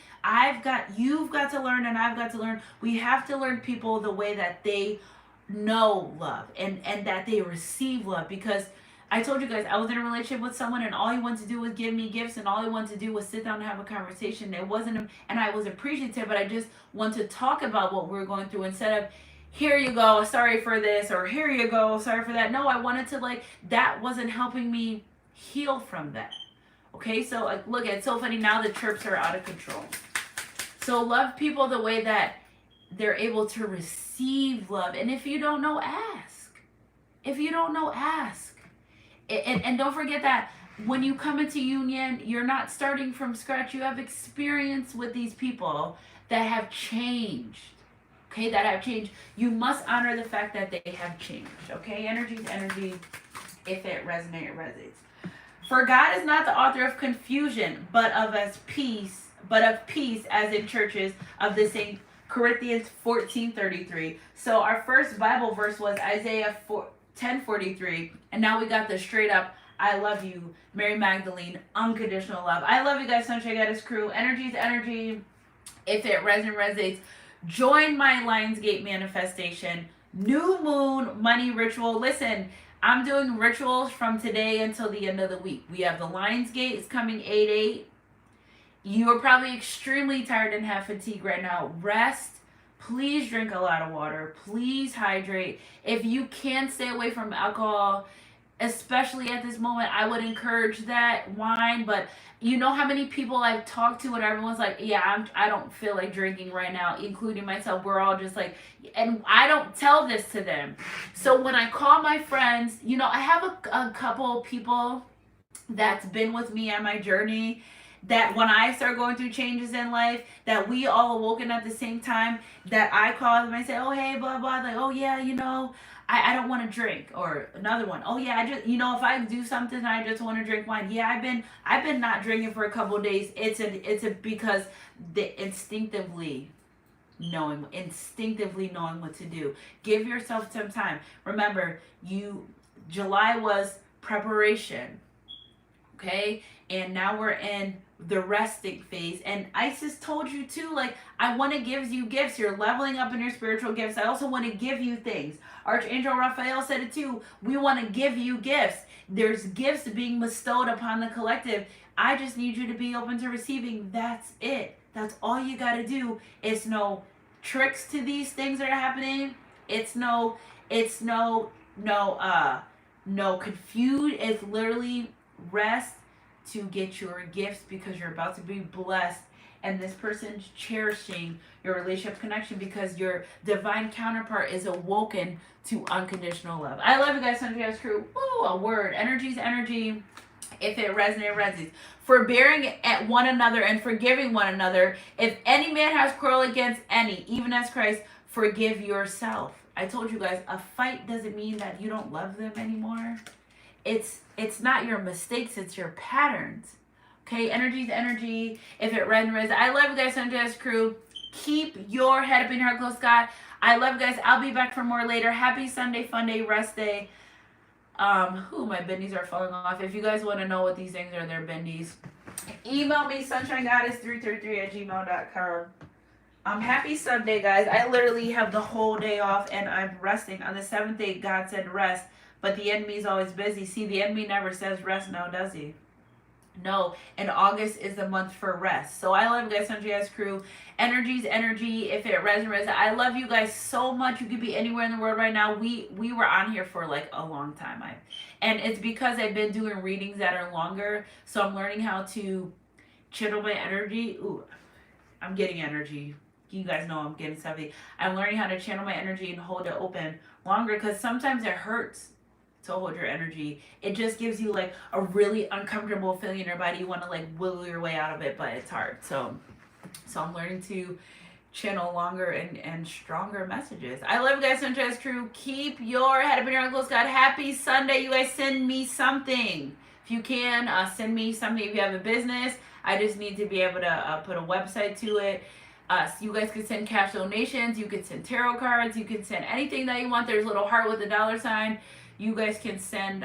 you've got to learn and I've got to learn. We have to learn people the way that they know love and that they receive love. Because I told you guys, I was in a relationship with someone and all he wanted to do was give me gifts and all he wanted to do was sit down and have a conversation. It wasn't, and I was appreciative, but I just want to talk about what we were going through instead of, here you go, sorry for this, or here you go, sorry for that. No, I wanted to that wasn't helping me heal from that. Okay, so look, it's so funny now the chirps are out of control. So love people the way that they're able to receive love. And if you don't know, ask. If you don't know, ask. And don't forget that when you come into union, you're not starting from scratch. You have experience with these people that have changed. Okay, that have changed. You must honor the fact that they have changed. Okay, energy is energy. If it resonates, it resonates. For God is not the author of confusion, but of peace, as in churches of the same. Corinthians 14:33. So our first Bible verse was Isaiah 10:43, and now we got the straight up I love you, Mary Magdalene, unconditional love. I love you guys, Sunshine Goddess crew. Energy is energy. If it resonates, join my Lionsgate manifestation, new moon money ritual. Listen, I'm doing rituals from today until the end of the week. We have the Lionsgate. It's coming 8/8. You are probably extremely tired and have fatigue right now. Rest. Please drink a lot of water. Please hydrate. If you can stay away from alcohol, especially at this moment, I would encourage that. Wine, but you know how many people I've talked to and everyone's like, yeah, I don't feel like drinking right now, including myself. We're all just like, and I don't tell this to them. So when I call my friends, I have a couple people that's been with me on my journey, that when I start going through changes in life, that we all awoken at the same time, that I call them and I say, oh, hey, blah, blah. Like, oh, yeah, I don't want to drink. Or another one, oh, yeah, I just, if I do something, I just want to drink wine. Yeah, I've been not drinking for a couple of days. It's because instinctively, instinctively knowing what to do. Give yourself some time. Remember, July was preparation, okay? And now we're in the resting phase. And Isis told you too, like, I want to give you gifts. You're leveling up in your spiritual gifts. I also want to give you things. Archangel Raphael said it too. We want to give you gifts. There's gifts being bestowed upon the collective. I just need you to be open to receiving. That's it. That's all you got to do. It's no tricks to these things that are happening. It's no confused. It's literally rest to get your gifts, because you're about to be blessed, and this person's cherishing your relationship connection because your divine counterpart is awoken to unconditional love. I love you guys, Sunshine Crew. Woo, a word. Energy's energy. If it resonates. Forbearing at one another and forgiving one another. If any man has quarrel against any, even as Christ, forgive yourself. I told you guys, a fight doesn't mean that you don't love them anymore. It's not your mistakes, it's your patterns. Okay, energy's energy. If it resonates. I love you guys, Sunshine Crew. Keep your head up in your heart, close God. I love you guys. I'll be back for more later. Happy Sunday, fun day, rest day. My bendies are falling off. If you guys want to know what these things are, they're bendies. Email me, sunshinegoddess333@gmail.com. Happy Sunday, guys. I literally have the whole day off and I'm resting. On the 7th day, God said rest, but the enemy's always busy. See, the enemy never says rest now, does he? No, and August is the month for rest. So I love you guys, Sunshine Crew. Energy's energy. If it resonates, I love you guys so much. You could be anywhere in the world right now. We were on here for like a long time, and it's because I've been doing readings that are longer. So I'm learning how to channel my energy. Ooh, I'm getting energy. You guys know I'm getting stuffy. I'm learning how to channel my energy and hold it open longer, because sometimes it hurts to hold your energy. It just gives you like a really uncomfortable feeling in your body. You want to like wiggle your way out of it, but it's hard. So I'm learning to channel longer and stronger messages. I love you guys, Sunshine Crew. Keep your head up in your heart, close God. Happy Sunday. You guys send me something. If you can, send me something. If you have a business, I just need to be able to put a website to it. So you guys can send cash donations. You can send tarot cards. You can send anything that you want. There's a little heart with a $sign. You guys can send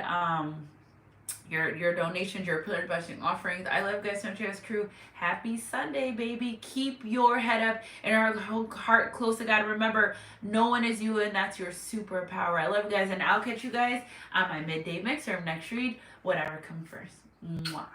your donations, your prayer blessing offerings. I love you guys, Sunshine Crew. Happy Sunday, baby. Keep your head up and our heart close to God. Remember, no one is you, and that's your superpower. I love you guys, and I'll catch you guys on my midday mix or next read, whatever comes first. Mwah.